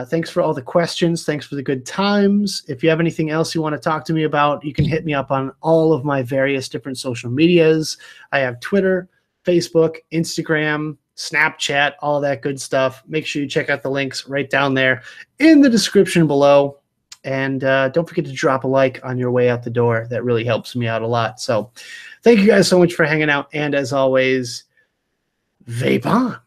Thanks for all the questions. Thanks for the good times. If you have anything else you want to talk to me about, you can hit me up on all of my various different social medias. I have Twitter, Facebook, Instagram, Snapchat, all that good stuff. Make sure you check out the links right down there in the description below. And don't forget to drop a like on your way out the door. That really helps me out a lot. So thank you guys so much for hanging out. And as always, vape on.